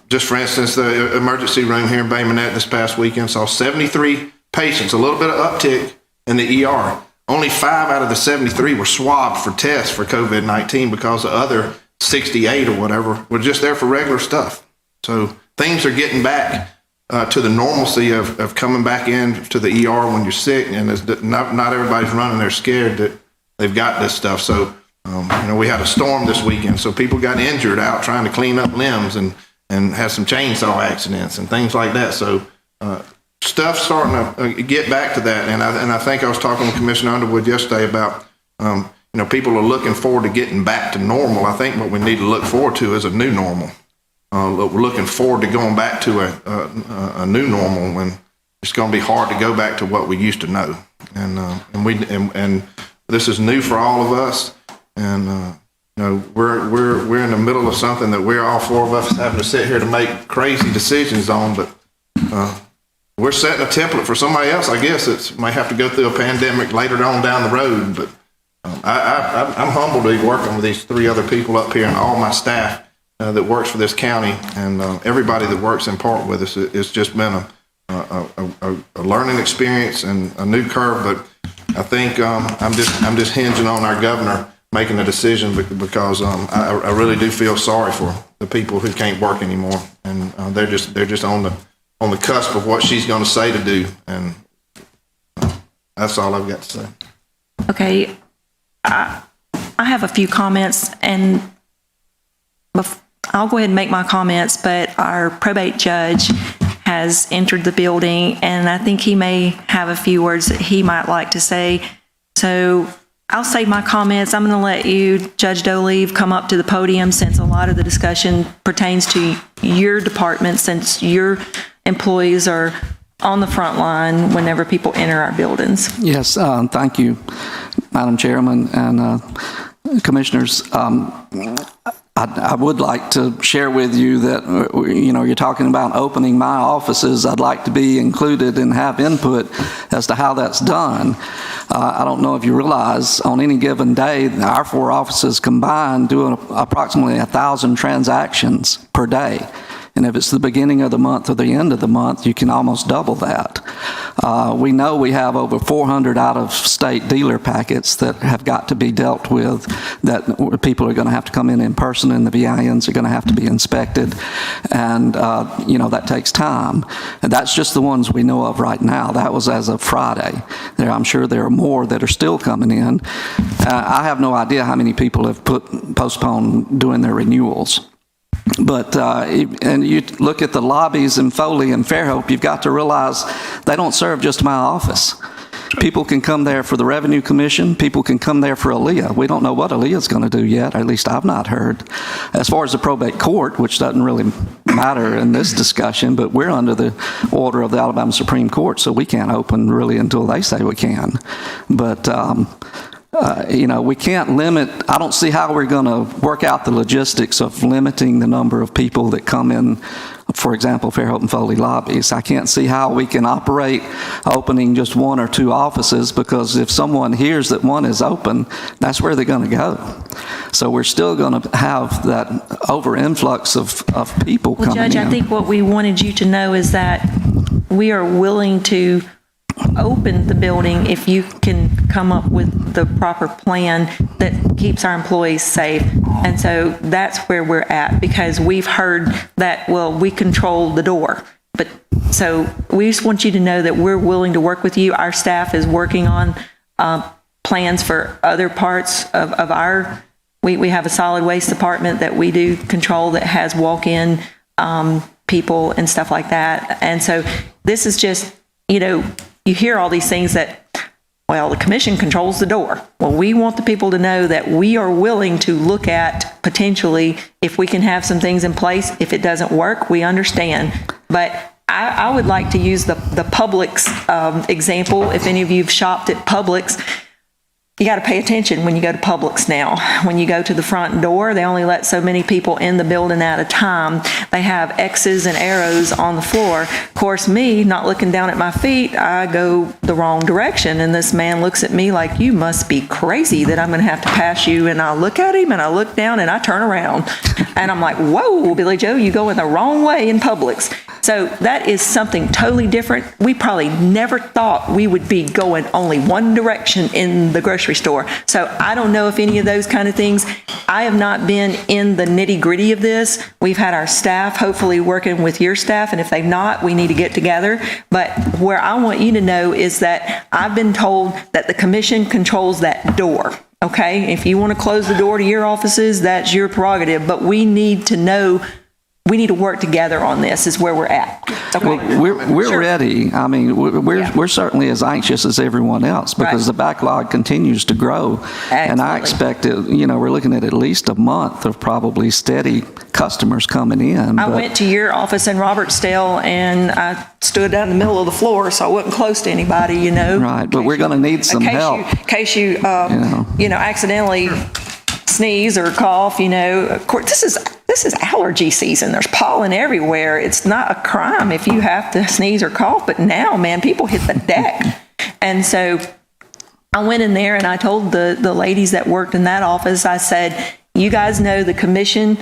just for instance, the emergency room here in Bay Minette this past weekend saw 73 patients, a little bit of uptick in the ER. Only 5 out of the 73 were swabbed for tests for COVID-19 because the other 68 or whatever were just there for regular stuff. So things are getting back to the normalcy of coming back in to the ER when you're sick, and not everybody's running there scared that they've got this stuff. So, we had a storm this weekend, so people got injured out trying to clean up limbs and had some chainsaw accidents and things like that. So stuff's starting to get back to that, and I think I was talking with Commissioner Underwood yesterday about people are looking forward to getting back to normal. I think what we need to look forward to is a new normal. We're looking forward to going back to a new normal when it's going to be hard to go back to what we used to know, and this is new for all of us, and we're in the middle of something that we're all 4 of us having to sit here to make crazy decisions on, but we're setting a template for somebody else. I guess it might have to go through a pandemic later on down the road, but I'm humbled to be working with these 3 other people up here and all my staff that works for this county, and everybody that works in part with us. It's just been a learning experience and a new curve, but I think I'm just hinging on our governor making a decision because I really do feel sorry for the people who can't work anymore, and they're just on the cusp of what she's going to say to do, and that's all I've got to say. Okay, I have a few comments, and I'll go ahead and make my comments, but our probate judge has entered the building, and I think he may have a few words that he might like to say. So I'll save my comments. I'm going to let you, Judge Doleve, come up to the podium since a lot of the discussion pertains to your department, since your employees are on the front line whenever people enter our buildings. Yes, thank you, Madam Chairman and Commissioners. I would like to share with you that, you're talking about opening my offices. I'd like to be included and have input as to how that's done. I don't know if you realize on any given day, our 4 offices combined do approximately 1,000 transactions per day. And if it's the beginning of the month or the end of the month, you can almost double that. We know we have over 400 out-of-state dealer packets that have got to be dealt with, that people are going to have to come in person, and the VINs are going to have to be inspected. And, that takes time. And that's just the ones we know of right now. That was as of Friday. I'm sure there are more that are still coming in. I have no idea how many people have postponed doing their renewals. But, and you look at the lobbies in Foley and Fairhope, you've got to realize they don't serve just my office. People can come there for the Revenue Commission. People can come there for ALEA. We don't know what ALEA's going to do yet, or at least I've not heard. As far as the probate court, which doesn't really matter in this discussion, but we're under the order of the Alabama Supreme Court, so we can't open really until they say we can. But, we can't limit. I don't see how we're going to work out the logistics of limiting the number of people that come in, for example, Fairhope and Foley lobbies. I can't see how we can operate opening just 1 or 2 offices, because if someone hears that one is open, that's where they're going to go. So we're still going to have that over-influx of people coming in. Judge, I think what we wanted you to know is that we are willing to open the building if you can come up with the proper plan that keeps our employees safe. And so that's where we're at, because we've heard that, well, we control the door. But so we just want you to know that we're willing to work with you. Our staff is working on plans for other parts of our, we have a solid waste department that we do control that has walk-in people and stuff like that. And so this is just, you hear all these things that, well, the commission controls the door. Well, we want the people to know that we are willing to look at potentially if we can have some things in place. If it doesn't work, we understand. But I would like to use the Publix example. If any of you have shopped at Publix, you got to pay attention when you go to Publix now. When you go to the front door, they only let so many people in the building at a time. They have X's and arrows on the floor. Of course, me, not looking down at my feet, I go the wrong direction. And this man looks at me like, you must be crazy that I'm going to have to pass you. And I look at him and I look down and I turn around. And I'm like, whoa, Billy Joe, you going the wrong way in Publix. So that is something totally different. We probably never thought we would be going only one direction in the grocery store. So I don't know if any of those kind of things, I have not been in the nitty gritty of this. We've had our staff hopefully working with your staff, and if they've not, we need to get together. But where I want you to know is that I've been told that the commission controls that door. Okay? If you want to close the door to your offices, that's your prerogative, but we need to know. We need to work together on this is where we're at. Okay. Well, we're Sure. ready. I mean, Yeah. we're certainly as anxious as everyone else because Right. the backlog continues to grow. And I Absolutely. expect it, we're looking at least a month of probably steady customers coming in. I but- went to your office in Robertsdale and I stood out in the middle of the floor, so I wasn't close to anybody, Right, but we're going to need some help. In case you accidentally sneeze or cough, Of course, this is allergy season. There's pollen everywhere. It's not a crime if you have to sneeze or cough, but now, man, people hit the deck. And so I went in there and I told the ladies that worked in that office, I said, you guys know the commission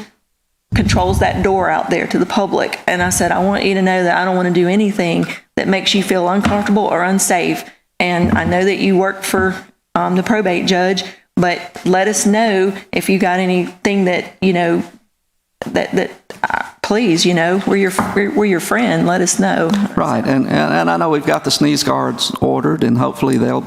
controls that door out there to the public. And I said, I want you to know that I don't want to do anything that makes you feel uncomfortable or unsafe. And I know that you work for the probate judge, but let us know if you got anything that, please, we're your friend. Let us know. Right, and I know we've got the sneeze guards ordered, and hopefully they'll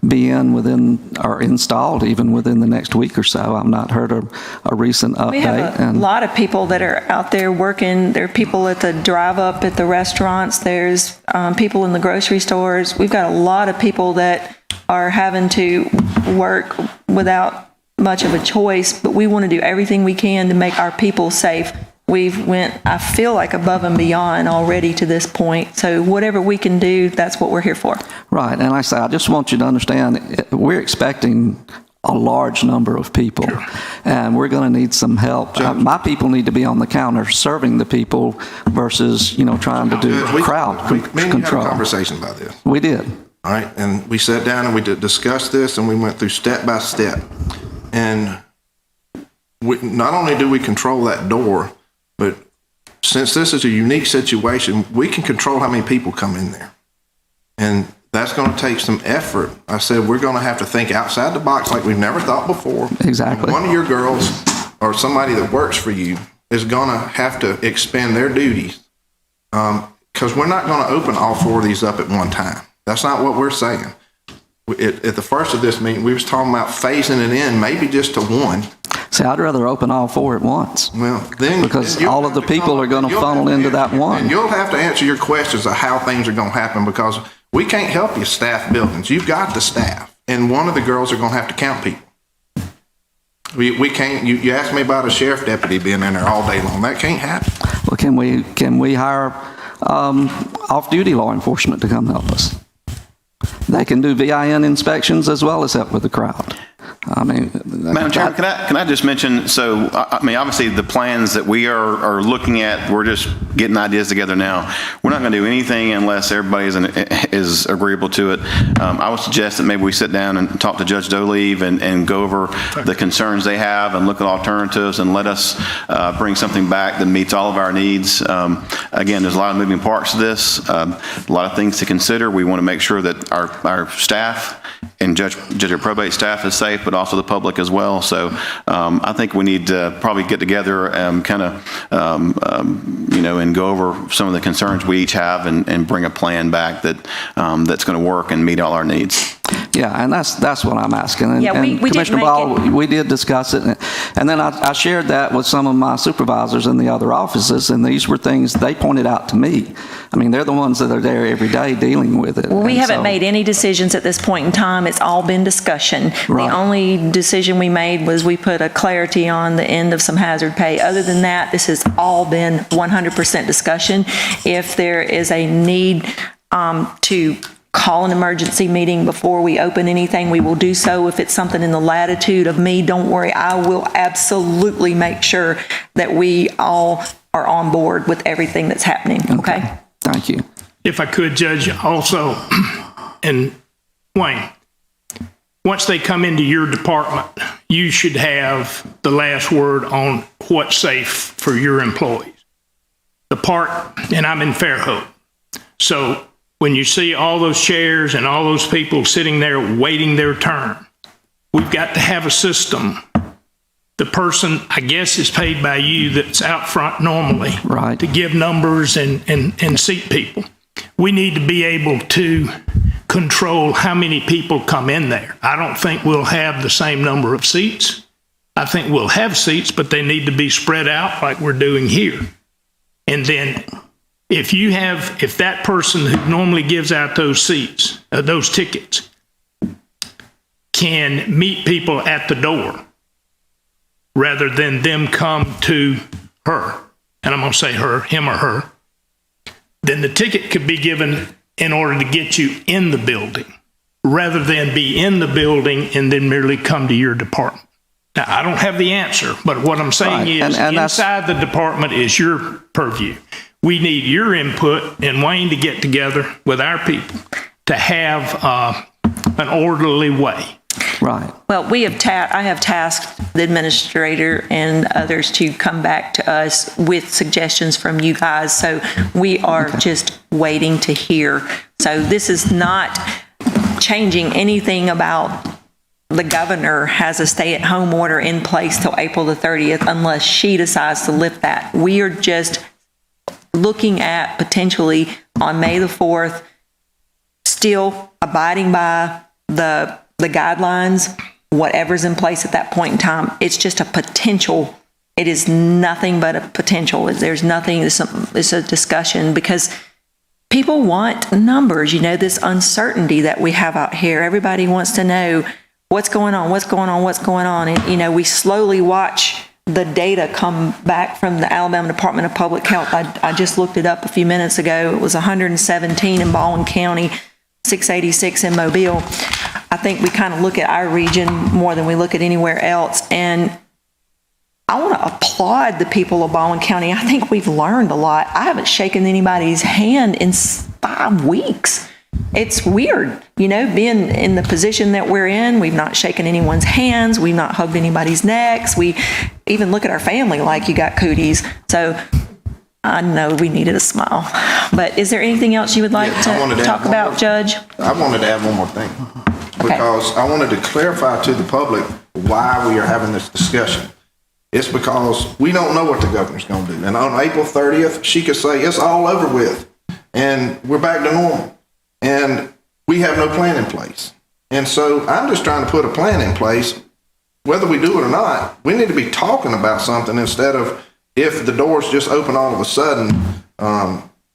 be installed even within the next week or so. I've not heard a recent update. We have a lot of people that are out there working. There are people at the drive-up at the restaurants. There's people in the grocery stores. We've got a lot of people that are having to work without much of a choice, but we want to do everything we can to make our people safe. We've went, I feel like, above and beyond already to this point. So whatever we can do, that's what we're here for. Right, and like I say, I just want you to understand, we're expecting a large number of people, and we're going to need some help. My people need to be on the counter serving the people versus, trying to do crowd Me and you had a control. conversation about this. We did. All right, and we sat down and we discussed this, and we went through step by step. And not only do we control that door, but since this is a unique situation, we can control how many people come in there. And that's going to take some effort. I said we're going to have to think outside the box like we've never thought before. Exactly. One of your girls or somebody that works for you is going to have to expend their duties because we're not going to open all four of these up at one time. That's not what we're saying. At the first of this meeting, we was talking about phasing it in, maybe just to one. See, I'd rather open all four at once. Well, then Because you'll all have of the to people come- are going to you'll funnel have to into that answer- one. And you'll have to answer your questions of how things are going to happen because we can't help you staff buildings. You've got the staff, and one of the girls are going to have to count people. We can't. You asked me about a sheriff deputy being in there all day long. That can't happen. Well, can we hire off-duty law enforcement to come help us? They can do VIN inspections as well as help with the crowd. I mean, Madam Chairman, can I just mention, so, I mean, obviously, the plans that we are looking at, we're just getting ideas together now. We're not going to do anything unless everybody is agreeable to it. I would suggest that maybe we sit down and talk to Judge Doleve and go over the concerns they have and look at alternatives and let us bring something back that meets all of our needs. Again, there's a lot of moving parts to this, a lot of things to consider. We want to make sure that our staff and Judge or probate staff is safe, but also the public as well. So I think we need to probably get together and and go over some of the concerns we each have and bring a plan back that's going to work and meet all our needs. Yeah, and that's what I'm asking. And, Yeah, we and did Commissioner make Ball, it- we did discuss it, and then I shared that with some of my supervisors in the other offices, and these were things they pointed out to me. I mean, they're the ones that are there every day dealing with it. Well, we And haven't so- made any decisions at this point in time. It's all been discussion. Right. The only decision we made was we put a clarity on the end of some hazard pay. Other than that, this has all been 100% discussion. If there is a need to call an emergency meeting before we open anything, we will do so. If it's something in the latitude of me, don't worry, I will absolutely make sure that we all are on board with everything that's happening, okay? Thank you. If I could, Judge, also, and Wayne, once they come into your department, you should have the last word on what's safe for your employees. The part, and I'm in Fairhope, so when you see all those chairs and all those people sitting there waiting their turn, we've got to have a system. The person, I guess, is paid by you that's out front normally Right. to give numbers and seat people. We need to be able to control how many people come in there. I don't think we'll have the same number of seats. I think we'll have seats, but they need to be spread out like we're doing here. And then if that person who normally gives out those seats, those tickets, can meet people at the door rather than them come to her, and I'm going to say her, him or her, then the ticket could be given in order to get you in the building rather than be in the building and then merely come to your department. Now, I don't have the answer, but what I'm saying Right. is And inside the department is your purview. We need your input and Wayne to get together with our people to have an orderly way. Right. Well, I have tasked the administrator and others to come back to us with suggestions from you guys. So we are just waiting to hear. So this is not changing anything about the governor has a stay-at-home order in place till April the 30th unless she decides to lift that. We are just looking at potentially on May the 4th, still abiding by the guidelines, whatever's in place at that point in time. It's just a potential. It is nothing but a potential. There's nothing, it's a discussion because people want numbers, this uncertainty that we have out here. Everybody wants to know what's going on. And, we slowly watch the data come back from the Alabama Department of Public Health. I just looked it up a few minutes ago. It was 117 in Baldwin County, 686 in Mobile. I think we kind of look at our region more than we look at anywhere else. And I want to applaud the people of Baldwin County. I think we've learned a lot. I haven't shaken anybody's hand in 5 weeks. It's weird, being in the position that we're in. We've not shaken anyone's hands. We've not hugged anybody's necks. We even look at our family like you got cooties. So I know we needed a smile. But is there anything else you would like to talk about, Judge? I wanted to add one more thing. Because I wanted to clarify to the public why we are having this discussion. It's because we don't know what the governor's going to do. And on April 30th, she could say it's all over with and we're back to normal. And we have no plan in place. And so I'm just trying to put a plan in place. Whether we do it or not, we need to be talking about something instead of if the doors just open all of a sudden,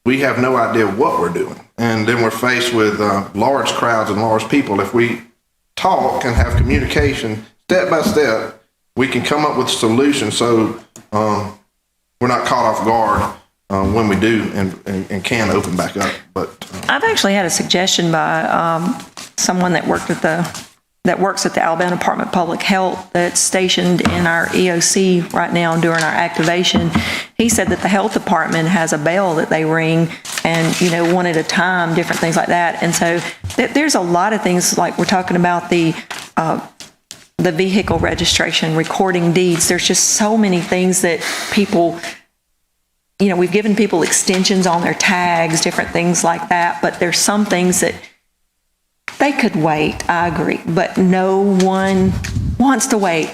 we have no idea what we're doing. And then we're faced with large crowds and large people. If we talk and have communication step by step, we can come up with solutions so we're not caught off guard when we do and can open back up. But I've actually had a suggestion by someone that works at the Alabama Department of Public Health that's stationed in our EOC right now during our activation. He said that the health department has a bell that they ring and, one at a time, different things like that. And so there's a lot of things like we're talking about the vehicle registration, recording deeds. There's just so many things that people, we've given people extensions on their tags, different things like that. But there's some things that they could wait, I agree, but no one wants to wait.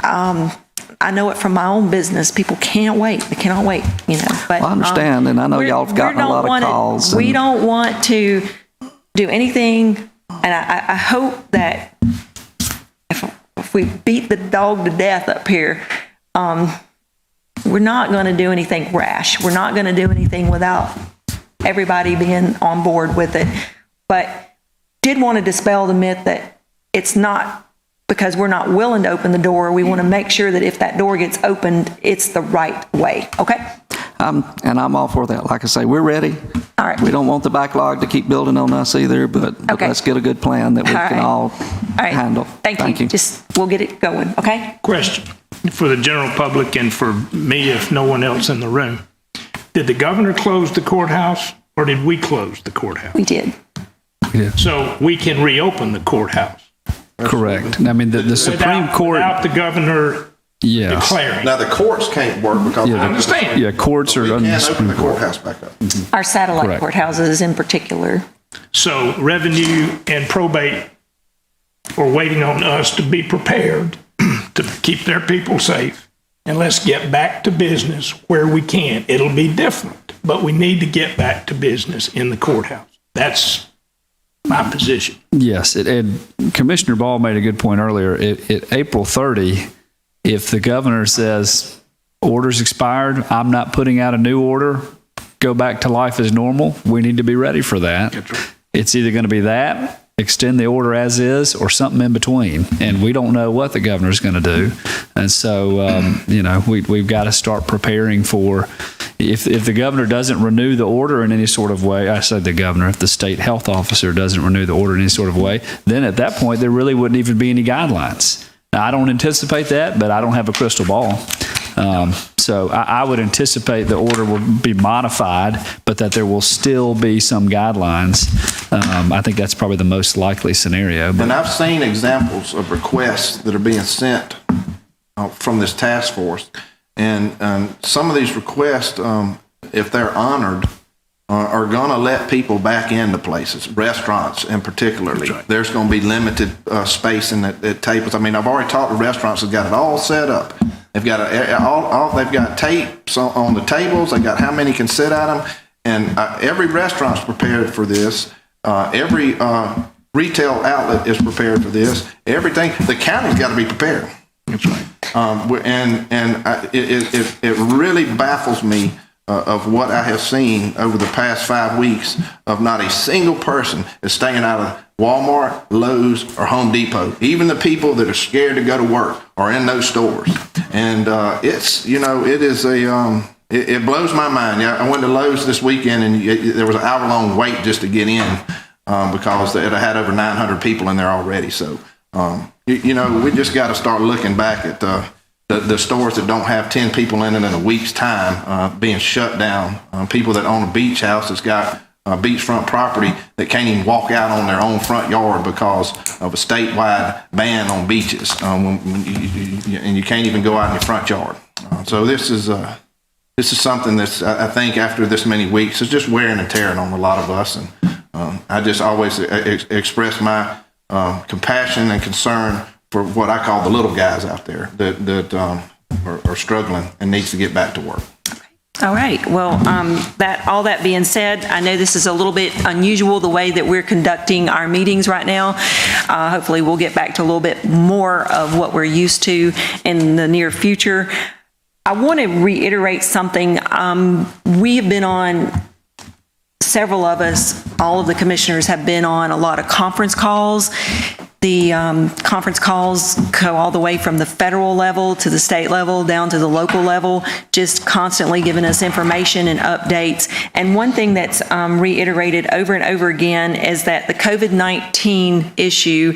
I know it from my own business. People can't wait. They cannot wait, But, Well, I understand, and I know y'all have gotten a lot of calls. We don't want to do anything, and I hope that if we beat the dog to death up here, we're not going to do anything rash. We're not going to do anything without everybody being on board with it. But did want to dispel the myth that it's not because we're not willing to open the door. We want to make sure that if that door gets opened, it's the right way. Okay? And I'm all for that. Like I say, we're ready. All right. We don't want the backlog to keep building on us either, but Okay. let's get a good plan that we can all right. handle. Thank you. Just, we'll get it going, okay? Question for the general public and for me, if no one else in the room. Did the governor close the courthouse or did we close the courthouse? We did. So we can reopen the courthouse. Correct. I mean, the Supreme Court. Without the governor Yes. declaring. Now, the courts can't work because. Yeah, I understand. Yeah, courts are We under the can't open Supreme the Court. courthouse back up. Our satellite Correct. courthouses in particular. So revenue and probate are waiting on us to be prepared to keep their people safe. And let's get back to business where we can. It'll be different, but we need to get back to business in the courthouse. That's my position. Yes, and Commissioner Ball made a good point earlier. At April 30, if the governor says order's expired, I'm not putting out a new order, go back to life as normal, we need to be ready for that. It's either going to be that, extend the order as is, or something in between. And we don't know what the governor's going to do. And so, we've got to start preparing for, if the governor doesn't renew the order in any sort of way, I said the governor, if the state health officer doesn't renew the order in any sort of way, then at that point, there really wouldn't even be any guidelines. Now, I don't anticipate that, but I don't have a crystal ball. So I would anticipate the order will be modified, but that there will still be some guidelines. I think that's probably the most likely scenario. But And I've seen examples of requests that are being sent from this task force. And some of these requests, if they're honored, are going to let people back into places, restaurants in particularly. Right. There's going to be limited space in the tables. I mean, I've already talked to restaurants that got it all set up. They've got they've got tapes on the tables. They got how many can sit at them, and every restaurant's prepared for this. Every retail outlet is prepared for this. Everything. The county's got to be prepared. That's right. It really baffles me of what I have seen over the past 5 weeks of not a single person is staying out of Walmart, Lowe's, or Home Depot. Even the people that are scared to go to work are in those stores. And it blows my mind. Yeah, I went to Lowe's this weekend and there was an hour-long wait just to get in because it had over 900 people in there already. So, we just got to start looking back at the stores that don't have 10 people in it in a week's time being shut down. People that own a beach house that's got beachfront property that can't even walk out on their own front yard because of a statewide ban on beaches, and you can't even go out in your front yard. So this is something that's, I think, after this many weeks, is just wearing and tearing on a lot of us. And I just always express my compassion and concern for what I call the little guys out there that are struggling and needs to get back to work. All right. Well, all that being said, I know this is a little bit unusual the way that we're conducting our meetings right now. Hopefully, we'll get back to a little bit more of what we're used to in the near future. I want to reiterate something. We have been on, several of us, all of the commissioners have been on a lot of conference calls. The conference calls go all the way from the federal level to the state level down to the local level, just constantly giving us information and updates. And one thing that's reiterated over and over again is that the COVID-19 issue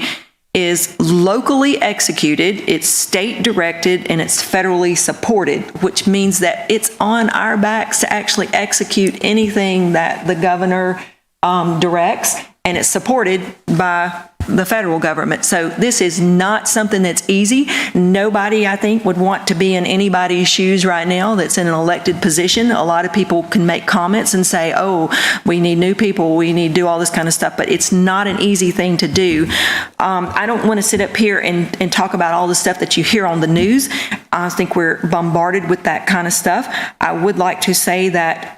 is locally executed, it's state directed, and it's federally supported, which means that it's on our backs to actually execute anything that the governor directs, and it's supported by the federal government. So this is not something that's easy. Nobody, I think, would want to be in anybody's shoes right now that's in an elected position. A lot of people can make comments and say, oh, we need new people, we need to do all this kind of stuff, but it's not an easy thing to do. I don't want to sit up here and talk about all the stuff that you hear on the news. I think we're bombarded with that kind of stuff. I would like to say that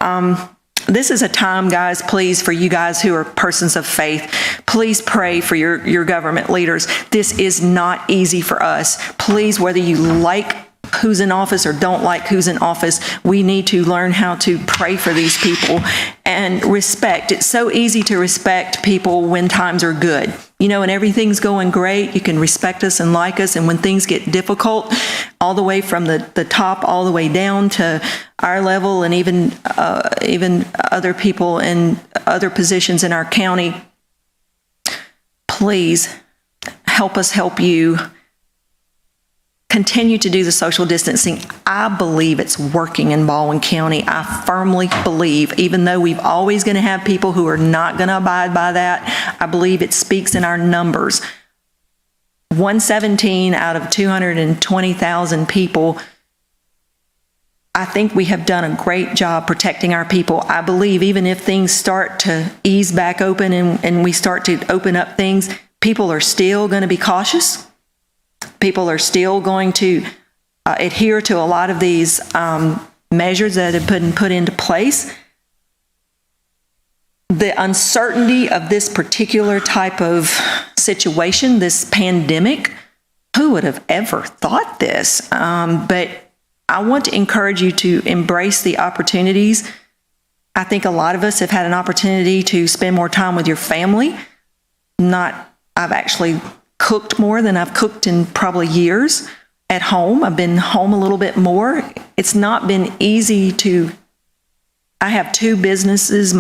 this is a time, guys, please, for you guys who are persons of faith, please pray for your government leaders. This is not easy for us. Please, whether you like who's in office or don't like who's in office. We need to learn how to pray for these people and respect. It's so easy to respect people when times are good. When everything's going great, you can respect us and like us. And when things get difficult, all the way from the top, all the way down to our level, and even other people in other positions in our county, please help us help you. Continue to do the social distancing. I believe it's working in Baldwin County. I firmly believe, even though we've always going to have people who are not going to abide by that, I believe it speaks in our numbers. 117 out of 220,000 people. I think we have done a great job protecting our people. I believe even if things start to ease back open and we start to open up things, people are still going to be cautious. People are still going to adhere to a lot of these measures that have been put into place. The uncertainty of this particular type of situation, this pandemic, who would have ever thought this? But I want to encourage you to embrace the opportunities. I think a lot of us have had an opportunity to spend more time with your family. I've actually cooked more than I've cooked in probably years at home. I've been home a little bit more. It's not been easy I have two businesses,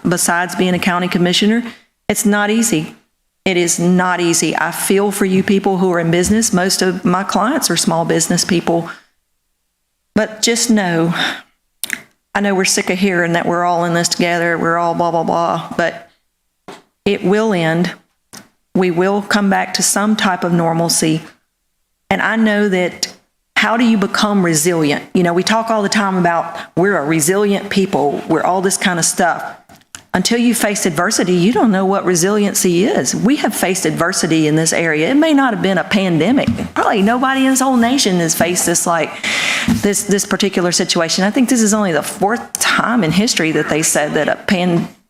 besides being a county commissioner. It's not easy. It is not easy. I feel for you people who are in business. Most of my clients are small business people. But just know, I know we're sick of hearing that we're all in this together, we're all blah, blah, blah, but it will end. We will come back to some type of normalcy. And I know that, how do you become resilient? We talk all the time about we're a resilient people, we're all this kind of stuff. Until you face adversity, you don't know what resiliency is. We have faced adversity in this area. It may not have been a pandemic. Probably nobody in this whole nation has faced this particular situation. I think this is only the fourth time in history that they said that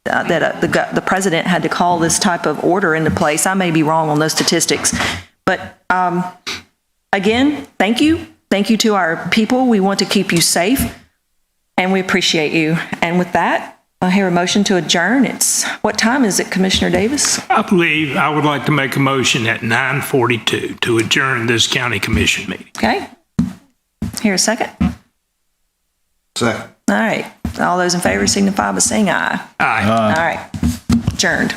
the president had to call this type of order into place. I may be wrong on those statistics. But again, thank you. Thank you to our people. We want to keep you safe, and we appreciate you. And with that, I hear a motion to adjourn. What time is it, Commissioner Davis? I believe I would like to make a motion at 9:42 to adjourn this county commission meeting. Okay. Here a second. Second. All right. All those in favor signify by saying aye. Aye. All right. Adjourned.